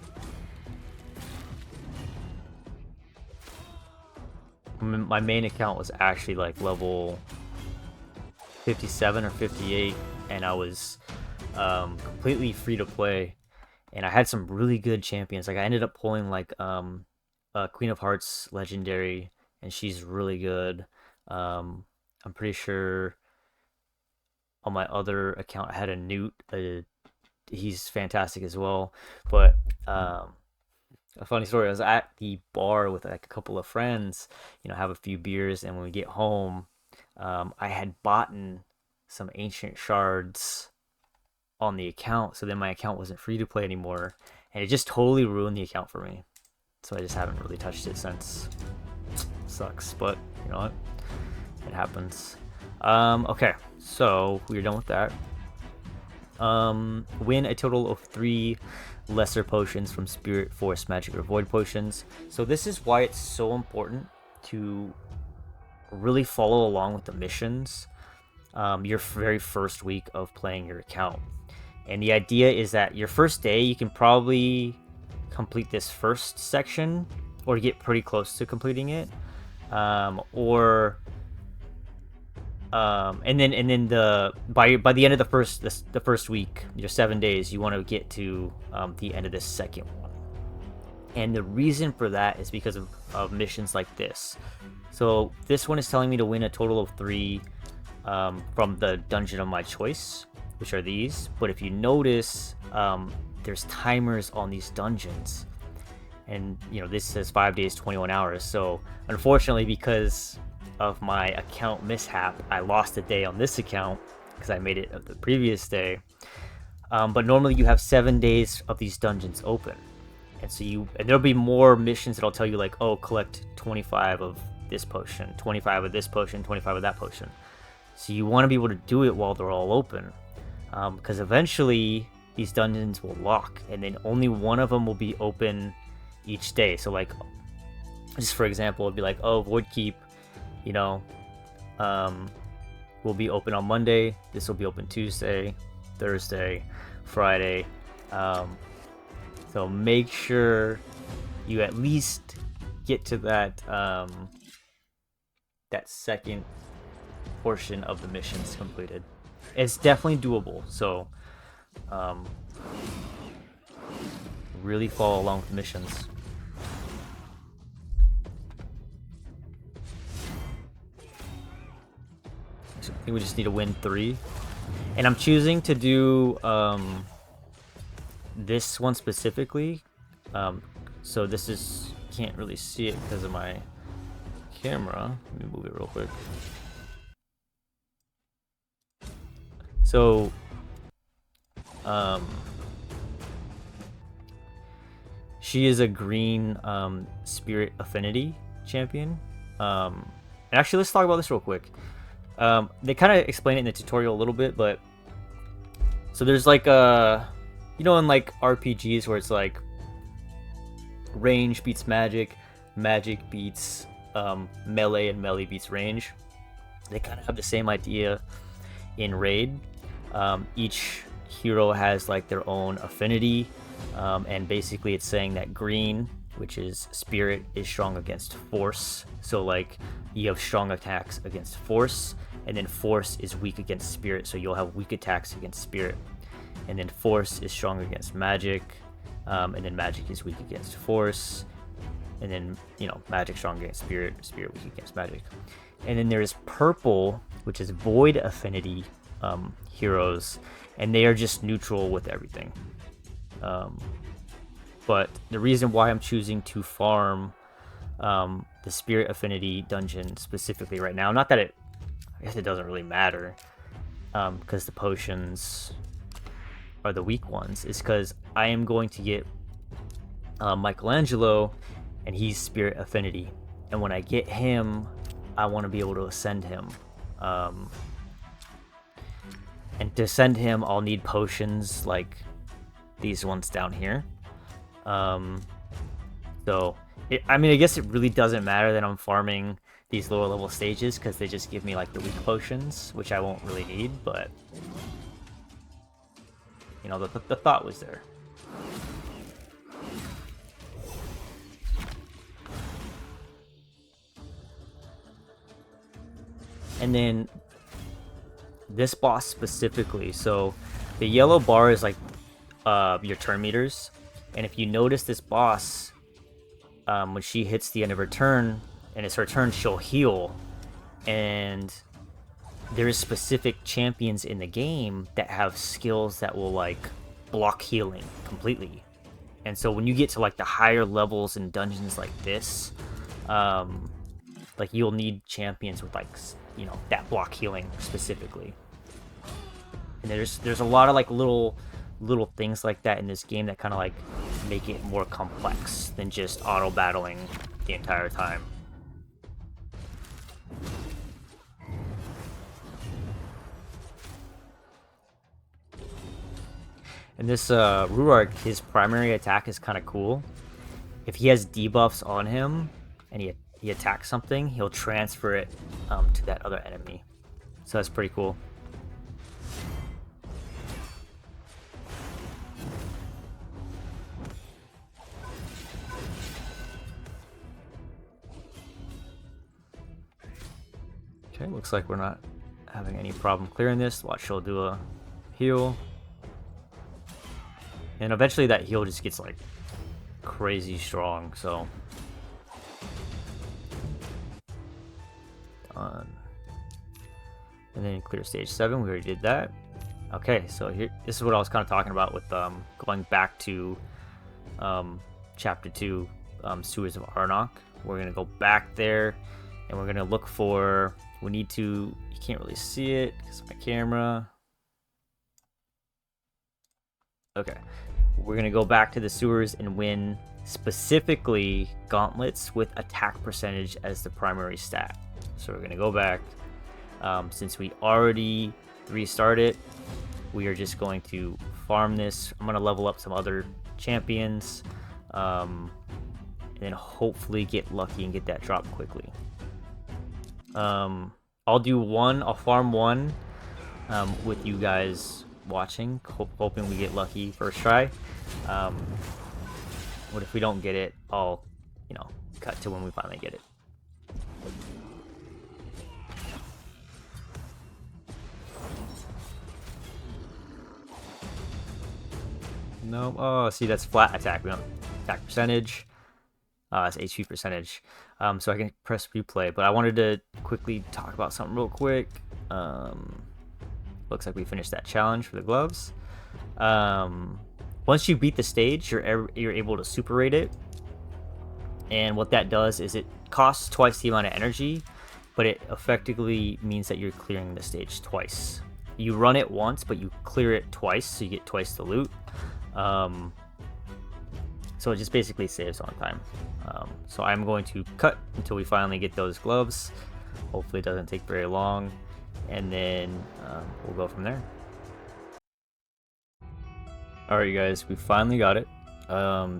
My main account was actually like level 57 or 58, and I was completely free to play, and I had some really good champions. Like I ended up pulling like Queen of Hearts legendary and she's really good. I'm pretty sure on my other account I had a Newt. He's fantastic as well. But a funny story, I was at the bar with like a couple of friends, have a few beers, and when we get home, I had bought some ancient shards on the account, so then my account wasn't free to play anymore, and it just totally ruined the account for me. So I just haven't really touched it since. Sucks, but you know what? It happens. Okay, so we're done with that. Win a total of 3 lesser potions from Spirit, Force, Magic, or Void potions. So this is why it's so important to really follow along with the missions your very first week of playing your account. And the idea is that your first day, you can probably complete this first section or get pretty close to completing it. And then by the end of the first week, your 7 days, you want to get to the end of the second one. And the reason for that is because of missions like this. So this one is telling me to win a total of 3 from the dungeon of my choice, which are these. But if you notice, there's timers on these dungeons, and this says 5 days, 21 hours. So unfortunately, because of my account mishap, I lost a day on this account because I made it the previous day. But normally you have 7 days of these dungeons open, and there'll be more missions that'll tell you like, oh, collect 25 of this potion, 25 of this potion, 25 of that potion. So you want to be able to do it while they're all open, because eventually these dungeons will lock, and then only one of them will be open each day. So like, just for example, it'd be like, oh, Void Keep, will be open on Monday. This will be open Tuesday, Thursday, Friday. So make sure you at least get to that that second portion of the missions completed. It's definitely doable, so really follow along with the missions. So I think we just need to win 3, and I'm choosing to do this one specifically. So this is, can't really see it because of my camera. Let me move it real quick. So she is a green Spirit Affinity champion. And actually, let's talk about this real quick. They kind of explain it in the tutorial a little bit, but so there's like in like RPGs where it's like range beats magic, magic beats melee, and melee beats range. They kind of have the same idea in Raid. Each hero has like their own affinity, and basically it's saying that green, which is Spirit, is strong against Force. So like you have strong attacks against Force, and then Force is weak against Spirit, so you'll have weak attacks against Spirit. And then Force is strong against Magic, and then Magic is weak against Force, and then Magic strong against Spirit, Spirit weak against Magic. And then there's Purple, which is Void Affinity heroes, and they are just neutral with everything. But the reason why I'm choosing to farm the Spirit Affinity dungeon specifically right now, not that I guess it doesn't really matter, because the potions are the weak ones, is because I am going to get Michelangelo, and he's Spirit Affinity, and when I get him, I want to be able to ascend him. And to send him, I'll need potions like these ones down here. So, I guess it really doesn't matter that I'm farming these lower level stages, because they just give me like the weak potions, which I won't really need, but the thought was there. And then this boss specifically, so the yellow bar is like your turn meters, and if you notice this boss, when she hits the end of her turn, and it's her turn, she'll heal. And there's specific champions in the game that have skills that will like block healing completely. And so when you get to like the higher levels in dungeons like this, like you'll need champions with like, you know, that block healing specifically. And there's a lot of like little things like that in this game that kind of like make it more complex than just auto battling the entire time. And this Ruark, his primary attack is kind of cool. If he has debuffs on him and he attacks something, he'll transfer it to that other enemy. So that's pretty cool. Okay, looks like we're not having any problem clearing this. Watch, she'll do a heal. And eventually that heal just gets like crazy strong, so. Done. And then clear stage 7, we already did that. Okay, so here, this is what I was kind of talking about with going back to chapter 2, Sewers of Arnok. We're gonna go back there and we're gonna look for, we need to, you can't really see it because of my camera. Okay, we're gonna go back to the sewers and win specifically gauntlets with attack percentage as the primary stat. So we're gonna go back. Since we already restarted, we are just going to farm this. I'm gonna level up some other champions, and then hopefully get lucky and get that drop quickly. I'll farm one with you guys watching, hoping we get lucky first try. What if we don't get it? I'll, you know, cut to when we finally get it. No, oh, see, that's flat attack. We don't attack percentage. It's HP percentage. So I can press replay, but I wanted to quickly talk about something real quick. Looks like we finished that challenge for the gloves. Once you beat the stage, you're able to super rate it. And what that does is it costs twice the amount of energy, but it effectively means that you're clearing the stage twice. You run it once, but you clear it twice, so you get twice the loot. So it just basically saves on time. So I'm going to cut until we finally get those gloves. Hopefully it doesn't take very long, and then we'll go from there. Alright, you guys, we finally got it.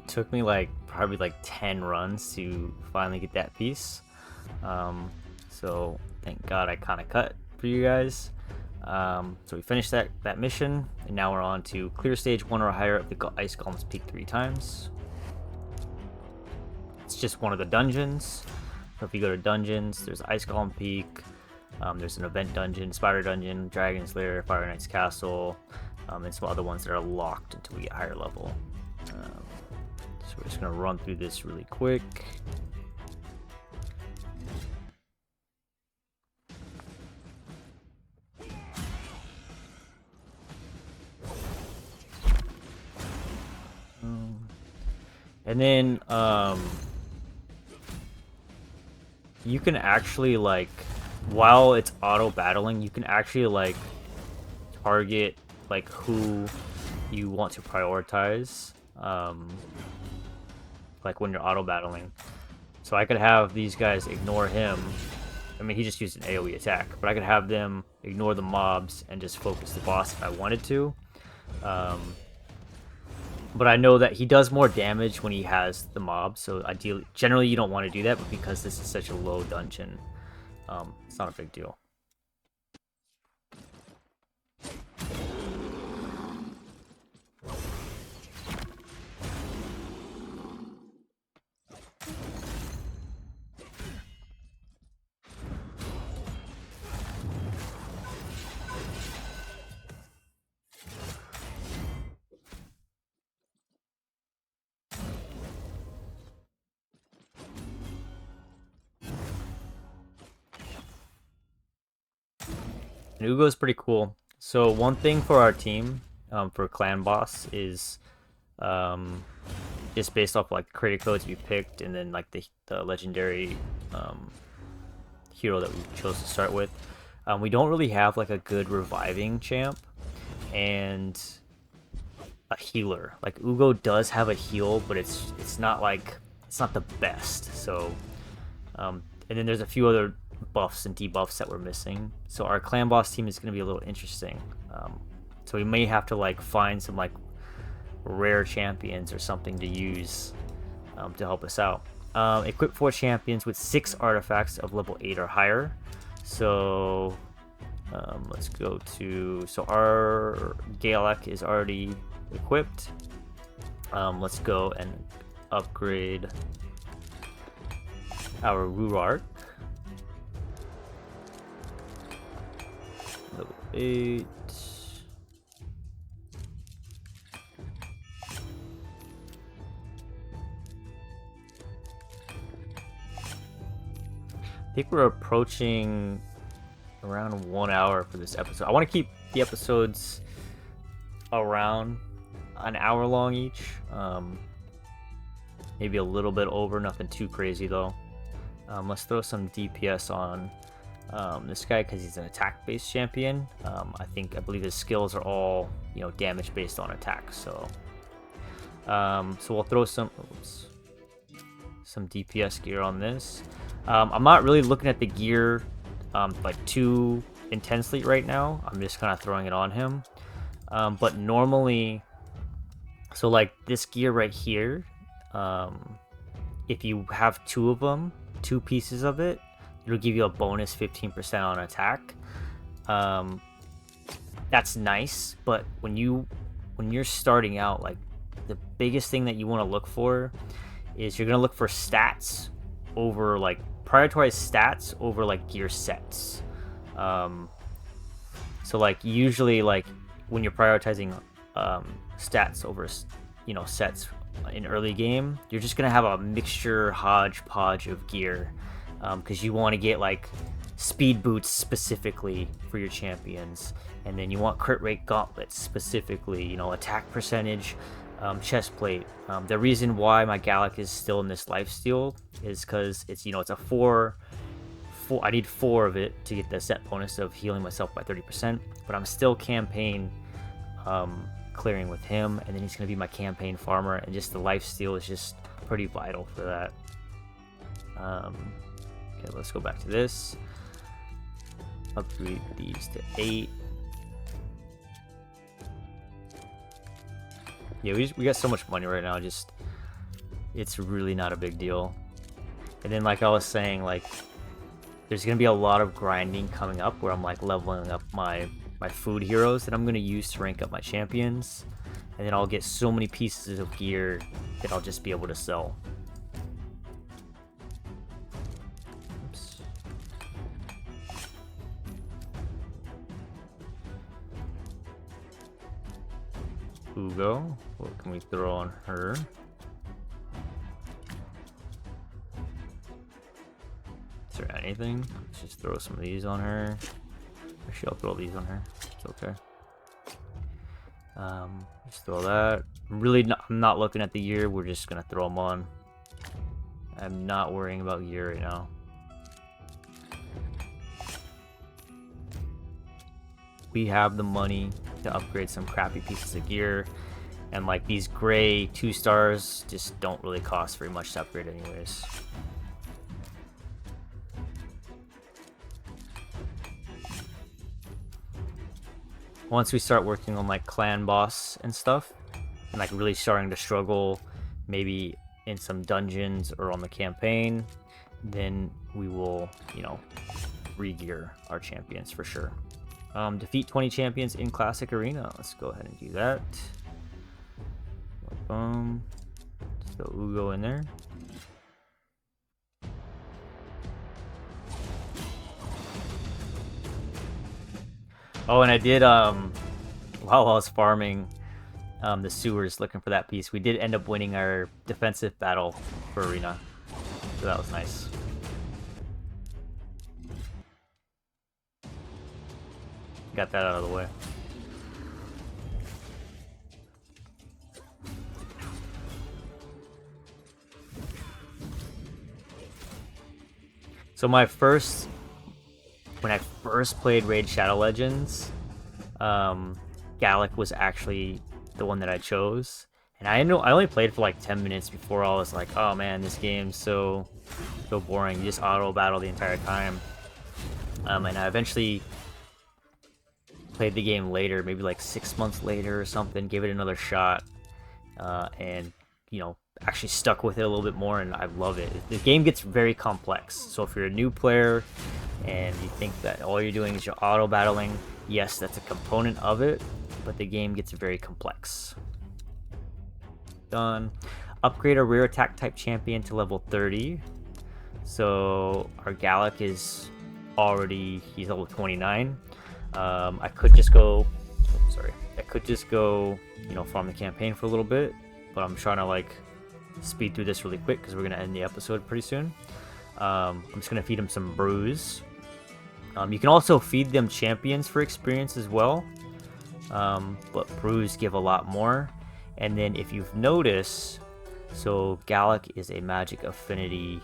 Took me like probably like 10 runs to finally get that piece. So thank God I kind of cut for you guys. So we finished that mission, and now we're on to clear stage 1 or higher of the Ice Golem's Peak 3 times. It's just one of the dungeons. So if you go to dungeons, there's Ice Golem Peak, there's an event dungeon, Spider Dungeon, Dragon's Lair, Fire Knight's Castle, and some other ones that are locked until we get higher level. So we're just gonna run through this really quick. And then you can actually, like, while it's auto battling, you can actually like target like who you want to prioritize, like when you're auto battling. So I could have these guys ignore him. I mean, he just used an AoE attack, but I could have them ignore the mobs and just focus the boss if I wanted to. But I know that he does more damage when he has the mob, so ideally, generally you don't want to do that, but because this is such a low dungeon, it's not a big deal. And Ugo is pretty cool. So one thing for our team, for clan boss, is just based off like creator codes we picked, and then like the legendary hero that we chose to start with. We don't really have like a good reviving champ and a healer. Like Ugo does have a heal, but it's not the best. So and then there's a few other buffs and debuffs that we're missing. So our clan boss team is going to be a little interesting. So we may have to like find some like rare champions or something to use to help us out. Equip 4 champions with 6 artifacts of level 8 or higher. So let's go to, so our Galak is already equipped. Let's go and upgrade our Rurark. Level 8. I think we're approaching around 1 hour for this episode. I want to keep the episodes around an hour long each. Maybe a little bit over, nothing too crazy though. Let's throw some DPS on this guy because he's an attack-based champion. I believe his skills are all, damage based on attack. So we'll throw some DPS gear on this. I'm not really looking at the gear like too intensely right now. I'm just kind of throwing it on him. But normally, so like this gear right here, if you have 2 of them, 2 pieces of it, it'll give you a bonus 15% on attack. That's nice, but when you're starting out, like the biggest thing that you want to look for is you're gonna look for stats over like prioritize stats over like gear sets. So like usually like when you're prioritizing stats over sets in early game, you're just gonna have a mixture hodgepodge of gear because you want to get like speed boots specifically for your champions, and then you want crit rate gauntlets specifically, attack percentage, chest plate. The reason why my Galak is still in this lifesteal is because it's it's a 4. I need 4 of it to get the set bonus of healing myself by 30%, but I'm still campaign clearing with him, and then he's going to be my campaign farmer, and just the lifesteal is just pretty vital for that. Okay, let's go back to this. Upgrade these to 8. Yeah, we got so much money right now, it's really not a big deal. And then like I was saying, like there's gonna be a lot of grinding coming up where I'm like leveling up my food heroes that I'm gonna use to rank up my champions, and then I'll get so many pieces of gear that I'll just be able to sell. Oops. Ugo, what can we throw on her? Is there anything? Let's just throw some of these on her. Actually, I'll throw these on her. It's okay. Just throw that. I'm not looking at the gear. We're just gonna throw them on. I'm not worrying about gear right now. We have the money to upgrade some crappy pieces of gear, and like these gray 2 stars just don't really cost very much to upgrade anyways. Once we start working on like clan boss and stuff, and like really starting to struggle maybe in some dungeons or on the campaign, then we will re-gear our champions for sure. Defeat 20 champions in classic arena. Let's go ahead and do that. Just throw Ugo in there. Oh, and I did while I was farming the sewers looking for that piece, we did end up winning our defensive battle for arena, so that was nice. Got that out of the way. So when I first played Raid Shadow Legends, Gallic was actually the one that I chose, and I only played for like 10 minutes before I was like, oh man, this game's so boring. You just auto battle the entire time. And I eventually played the game later, maybe like 6 months later or something, gave it another shot, and actually stuck with it a little bit more, and I love it. The game gets very complex, so if you're a new player and you think that all you're doing is you're auto battling, yes, that's a component of it, but the game gets very complex. Done. Upgrade a rear attack type champion to level 30. So our Gallic is he's level 29. I could just go farm the campaign for a little bit, but I'm trying to like speed through this really quick because we're gonna end the episode pretty soon. I'm just gonna feed him some brews. You can also feed them champions for experience as well, but brews give a lot more. And then if you've noticed, so Gallic is a magic affinity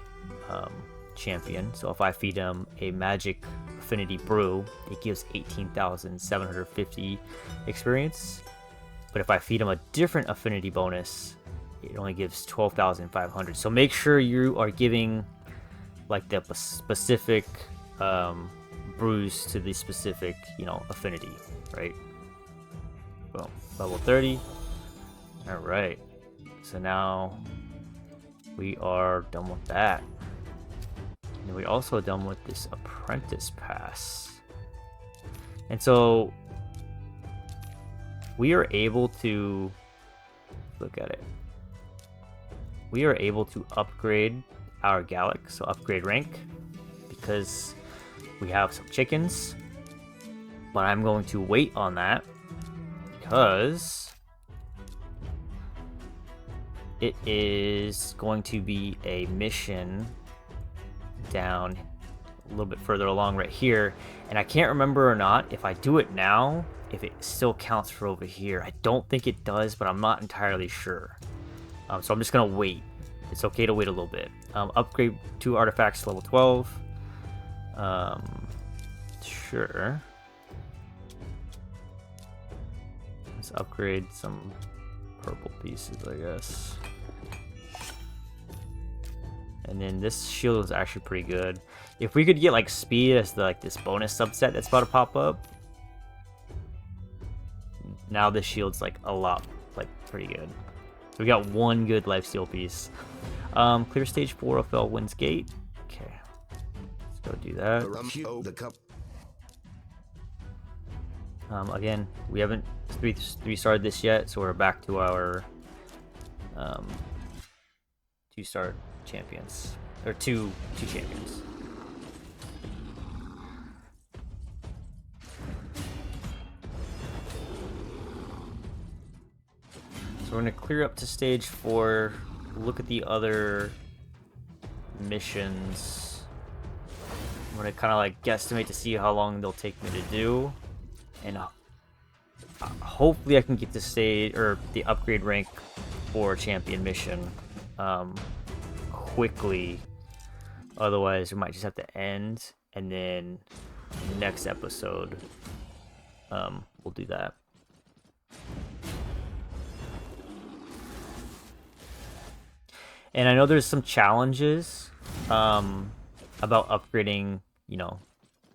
champion, so if I feed him a magic affinity brew, it gives 18,750 experience. But if I feed him a different affinity bonus, it only gives 12,500. So make sure you are giving like the specific brews to the specific affinity, right? Boom, level 30. All right, so now we are done with that, and we're also done with this apprentice pass. And so we are able to look at it. We are able to upgrade our Gallic, so upgrade rank, because we have some chickens. But I'm going to wait on that because it is going to be a mission down a little bit further along right here, and I can't remember or not if I do it now if it still counts for over here. I don't think it does, but I'm not entirely sure. So I'm just gonna wait. It's okay to wait a little bit. Upgrade 2 artifacts to level 12. Sure. Let's upgrade some purple pieces, I guess. And then this shield is actually pretty good. If we could get like speed as this bonus subset that's about to pop up, now this shield's like pretty good. So we got one good lifesteal piece. Clear stage 4 of Fell Winds Gate. Okay, let's go do that. Again, we haven't 3-starred this yet, so we're back to our 2-star champions, or two champions. So we're gonna clear up to stage 4, look at the other missions. I'm gonna kind of like guesstimate to see how long they'll take me to do, and hopefully I can get the stage or the upgrade rank for champion mission quickly. Otherwise, we might just have to end, and then next episode we'll do that. And I know there's some challenges about upgrading,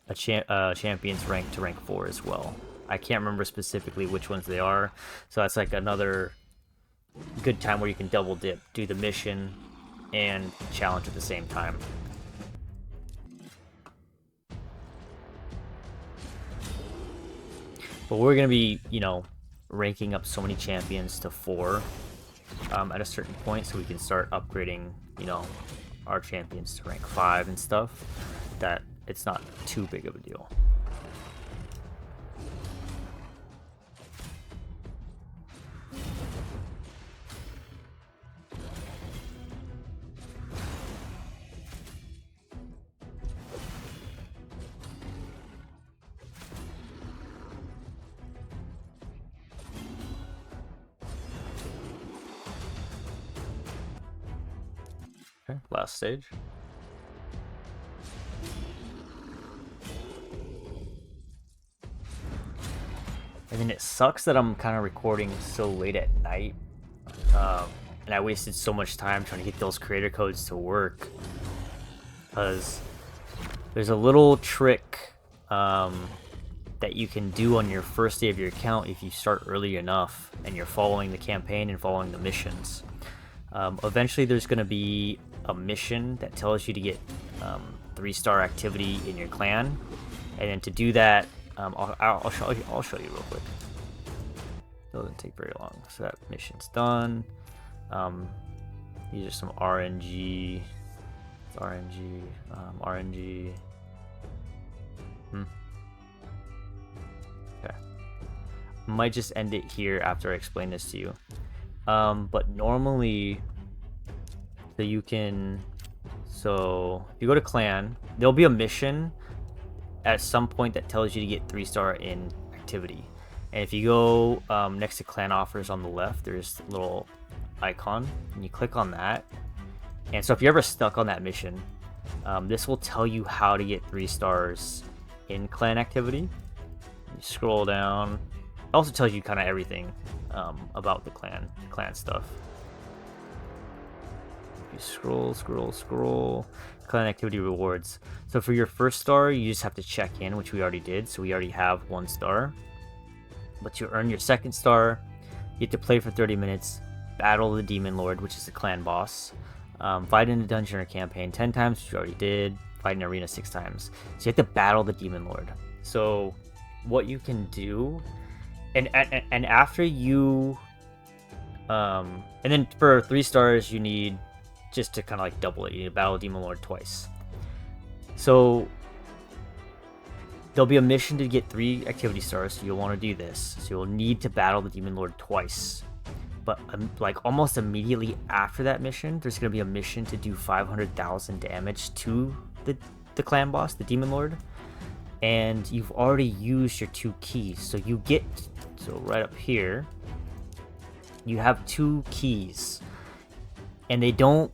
a champion's rank to rank 4 as well. I can't remember specifically which ones they are, so that's like another good time where you can double dip, do the mission and challenge at the same time. But we're gonna be, ranking up so many champions to 4 at a certain point, so we can start upgrading, our champions to rank 5 and stuff, that it's not too big of a deal. Okay, last stage. And then it sucks that I'm kind of recording so late at night. And I wasted so much time trying to get those creator codes to work. Because there's a little trick that you can do on your first day of your account if you start early enough and you're following the campaign and following the missions. Eventually there's going to be a mission that tells you to get 3-star activity in your clan. And then to do that, I'll show you real quick. Doesn't take very long. So that mission's done. These are some RNG. It's RNG. RNG. Okay. Might just end it here after I explain this to you. But normally, so you can. So if you go to clan, there'll be a mission at some point that tells you to get 3-star in activity. And if you go next to clan offers on the left, there's a little icon, and you click on that. And so if you're ever stuck on that mission, this will tell you how to get 3 stars in clan activity. You scroll down. It also tells you kind of everything about the clan stuff. You scroll, clan activity rewards. So for your first star, you just have to check in, which we already did. So we already have 1 star. But to earn your 2nd star, you have to play for 30 minutes, battle the Demon Lord, which is the clan boss, fight in the dungeon or campaign 10 times, which you already did, fight in arena 6 times. So you have to battle the Demon Lord. So what you can do, and after you, and then for 3 stars, you need just to kind of like double it. You need to battle Demon Lord twice. So there'll be a mission to get 3 activity stars, so you'll want to do this. So you'll need to battle the Demon Lord twice. But like almost immediately after that mission, there's going to be a mission to do 500,000 damage to the clan boss, the Demon Lord. And you've already used your 2 keys. So you get, so right up here, you have 2 keys. And they don't,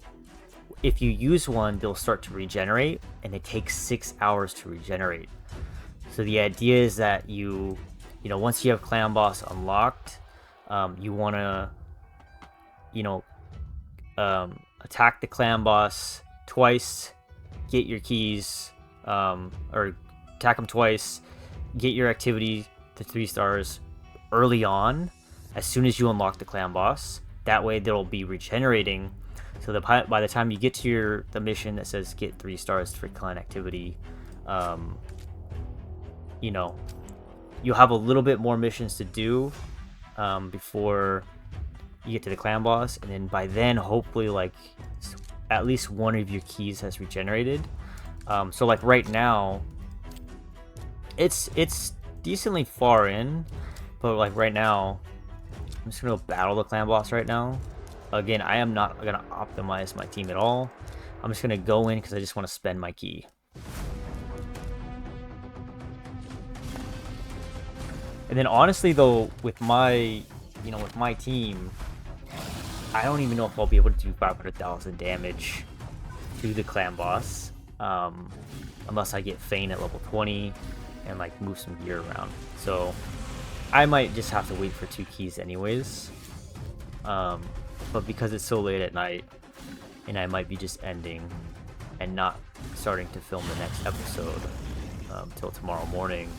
if you use one, they'll start to regenerate, and they take 6 hours to regenerate. So the idea is that you know, once you have clan boss unlocked, you want to, you know, attack the clan boss twice, get your keys, or attack them twice, get your activity to 3 stars early on, as soon as you unlock the clan boss. That way they'll be regenerating, so that by the time you get to the mission that says get 3 stars for clan activity, you know, you'll have a little bit more missions to do before you get to the clan boss, and then by then hopefully like at least one of your keys has regenerated. So like right now it's decently far in, but like right now I'm just gonna go battle the clan boss right now. Again, I am not gonna optimize my team at all. I'm just gonna go in because I just want to spend my key. And then honestly though, with my team, I don't even know if I'll be able to do 500,000 damage to the clan boss, unless I get Feign at level 20 and like move some gear around. So I might just have to wait for 2 keys anyways. But because it's so late at night, and I might be just ending and not starting to film the next episode till tomorrow morning,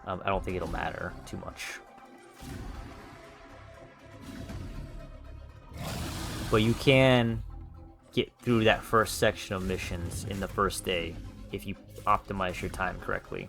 I don't think it'll matter too much. But you can get through that first section of missions in the first day if you optimize your time correctly.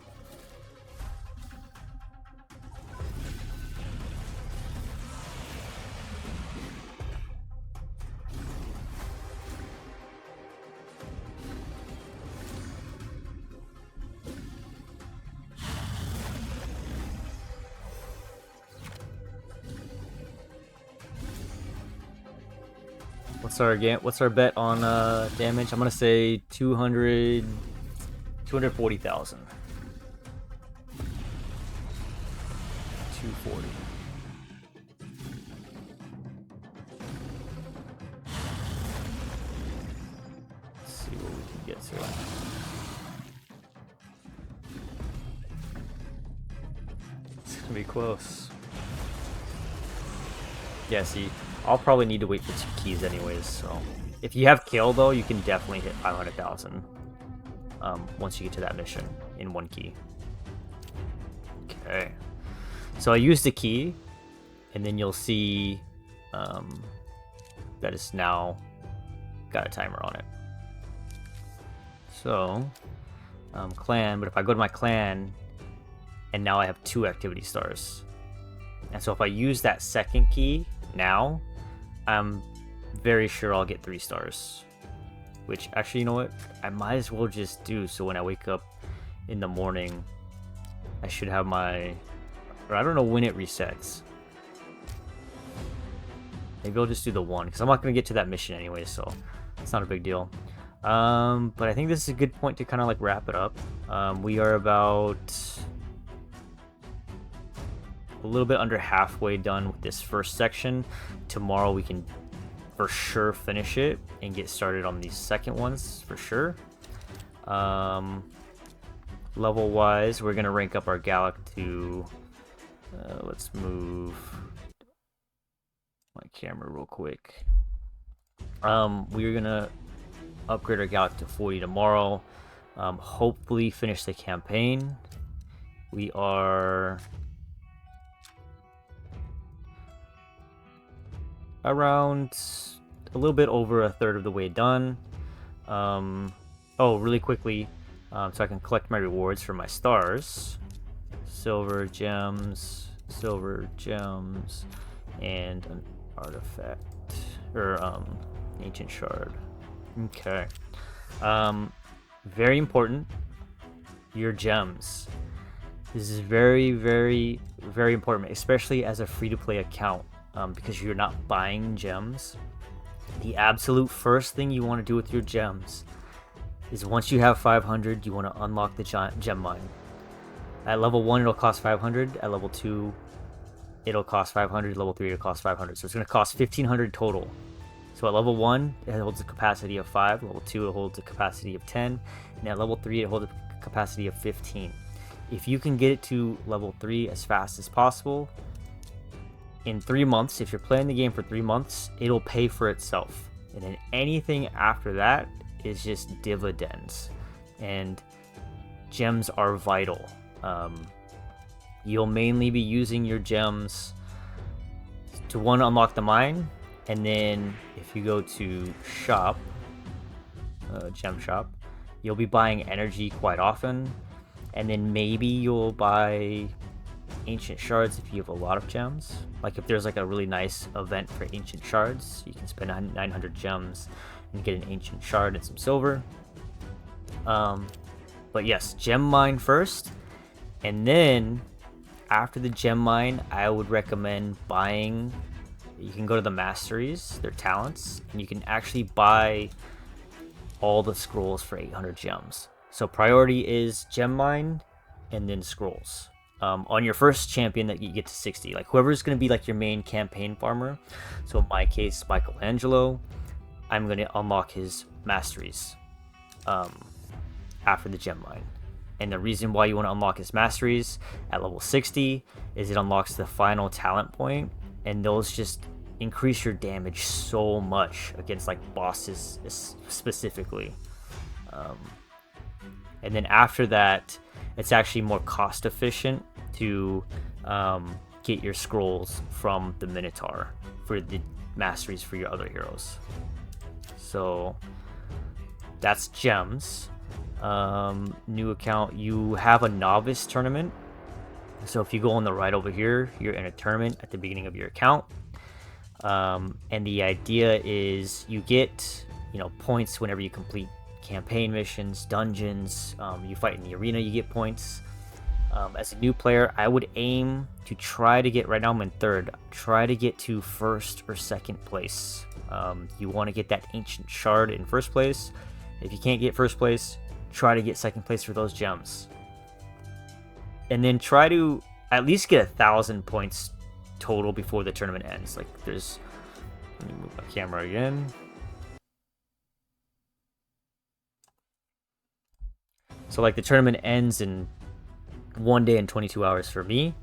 What's our bet on damage? I'm gonna say 240,000. 240. Get to it. It's gonna be close. Yeah, see, I'll probably need to wait for 2 keys anyways, so... If you have kill, though, you can definitely hit 500,000 once you get to that mission in 1 key. Okay. So I used the key, and then you'll see that it's now got a timer on it. So, clan, but if I go to my clan, and now I have 2 activity stars. And so if I use that second key now, I'm very sure I'll get 3 stars. Which, actually, you know what? I might as well just do, so when I wake up in the morning, I should have my... Or I don't know when it resets. Maybe I'll just do the 1, because I'm not going to get to that mission anyway, so it's not a big deal. But I think this is a good point to kind of like wrap it up. We are about a little bit under halfway done with this first section. Tomorrow we can for sure finish it and get started on these second ones for sure. Level wise, we're gonna rank up our Gallic to let's move my camera real quick. We're gonna upgrade our Gallic to 40 tomorrow. Hopefully finish the campaign. We are around a little bit over a third of the way done. Oh, really quickly, so I can collect my rewards for my stars. Silver gems, and an artifact, or ancient shard. Okay. Very important, your gems. This is very, very, very important, especially as a free-to-play account, because you're not buying gems. The absolute first thing you want to do with your gems is once you have 500, you want to unlock the gem mine. At level 1, it'll cost 500. At level 2, it'll cost 500. Level 3, it'll cost 500. So it's going to cost 1,500 total. So at level 1, it holds a capacity of 5. Level 2, it holds a capacity of 10. And at level 3, it holds a capacity of 15. If you can get it to level 3 as fast as possible, in 3 months, if you're playing the game for 3 months, it'll pay for itself. And then anything after that is just dividends. And gems are vital. You'll mainly be using your gems to unlock the mine, and then if you go to shop, gem shop, you'll be buying energy quite often, and then maybe you'll buy ancient shards if you have a lot of gems. Like if there's like a really nice event for ancient shards, you can spend 900 gems and get an ancient shard and some silver. But yes, gem mine first, and then after the gem mine, I would recommend buying. You can go to the masteries, their talents, and you can actually buy all the scrolls for 800 gems. So priority is gem mine and then scrolls. On your first champion that you get to 60, like whoever's going to be like your main campaign farmer. So in my case, Michelangelo, I'm going to unlock his masteries after the gem mine. And the reason why you want to unlock his masteries at level 60 is it unlocks the final talent point, and those just increase your damage so much against like bosses specifically. And then after that, it's actually more cost efficient to get your scrolls from the Minotaur for the masteries for your other heroes. So that's gems. New account, you have a novice tournament. So if you go on the right over here, you're in a tournament at the beginning of your account. And the idea is you get, points whenever you complete campaign missions, dungeons, you fight in the arena, you get points. As a new player, I would aim to try to get, right now I'm in 3rd, try to get to 1st or 2nd place. You want to get that ancient shard in 1st place. If you can't get 1st place, try to get 2nd place for those gems. And then try to at least get 1,000 points total before the tournament ends. Like there's, let me move my camera again. So like the tournament ends in 1 day and 22 hours for me.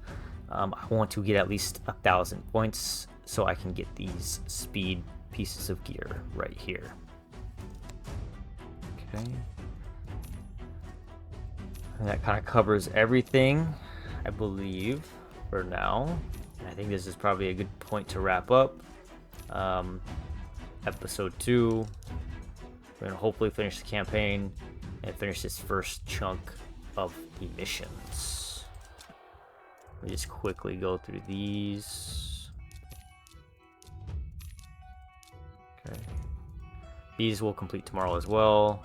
I want to get at least 1,000 points so I can get these speed pieces of gear right here. Okay. And that kind of covers everything, I believe, for now. I think this is probably a good point to wrap up. Episode 2. We're gonna hopefully finish the campaign and finish this first chunk of the missions. Let me just quickly go through these. Okay. These will complete tomorrow as well.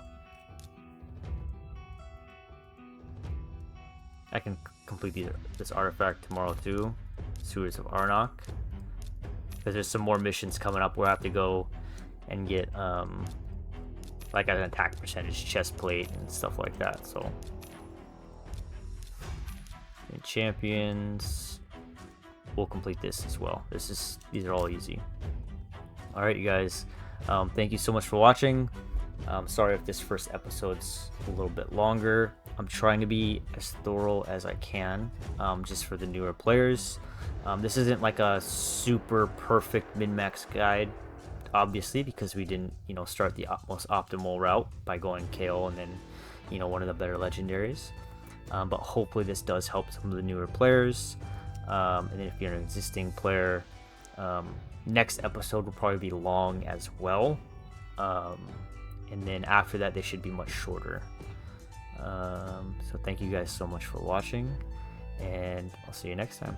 I can complete this artifact tomorrow too. Sewers of Arnok. Because there's some more missions coming up where I have to go and get like an attack percentage chest plate and stuff like that. So and champions, we'll complete this as well. These are all easy. All right, you guys. Thank you so much for watching. Sorry if this first episode's a little bit longer. I'm trying to be as thorough as I can, just for the newer players. This isn't like a super perfect min-max guide, obviously, because we didn't, start the most optimal route by going KO and then, one of the better legendaries. But hopefully this does help some of the newer players. And then if you're an existing player, next episode will probably be long as well. And then after that, they should be much shorter. So thank you guys so much for watching, and I'll see you next time.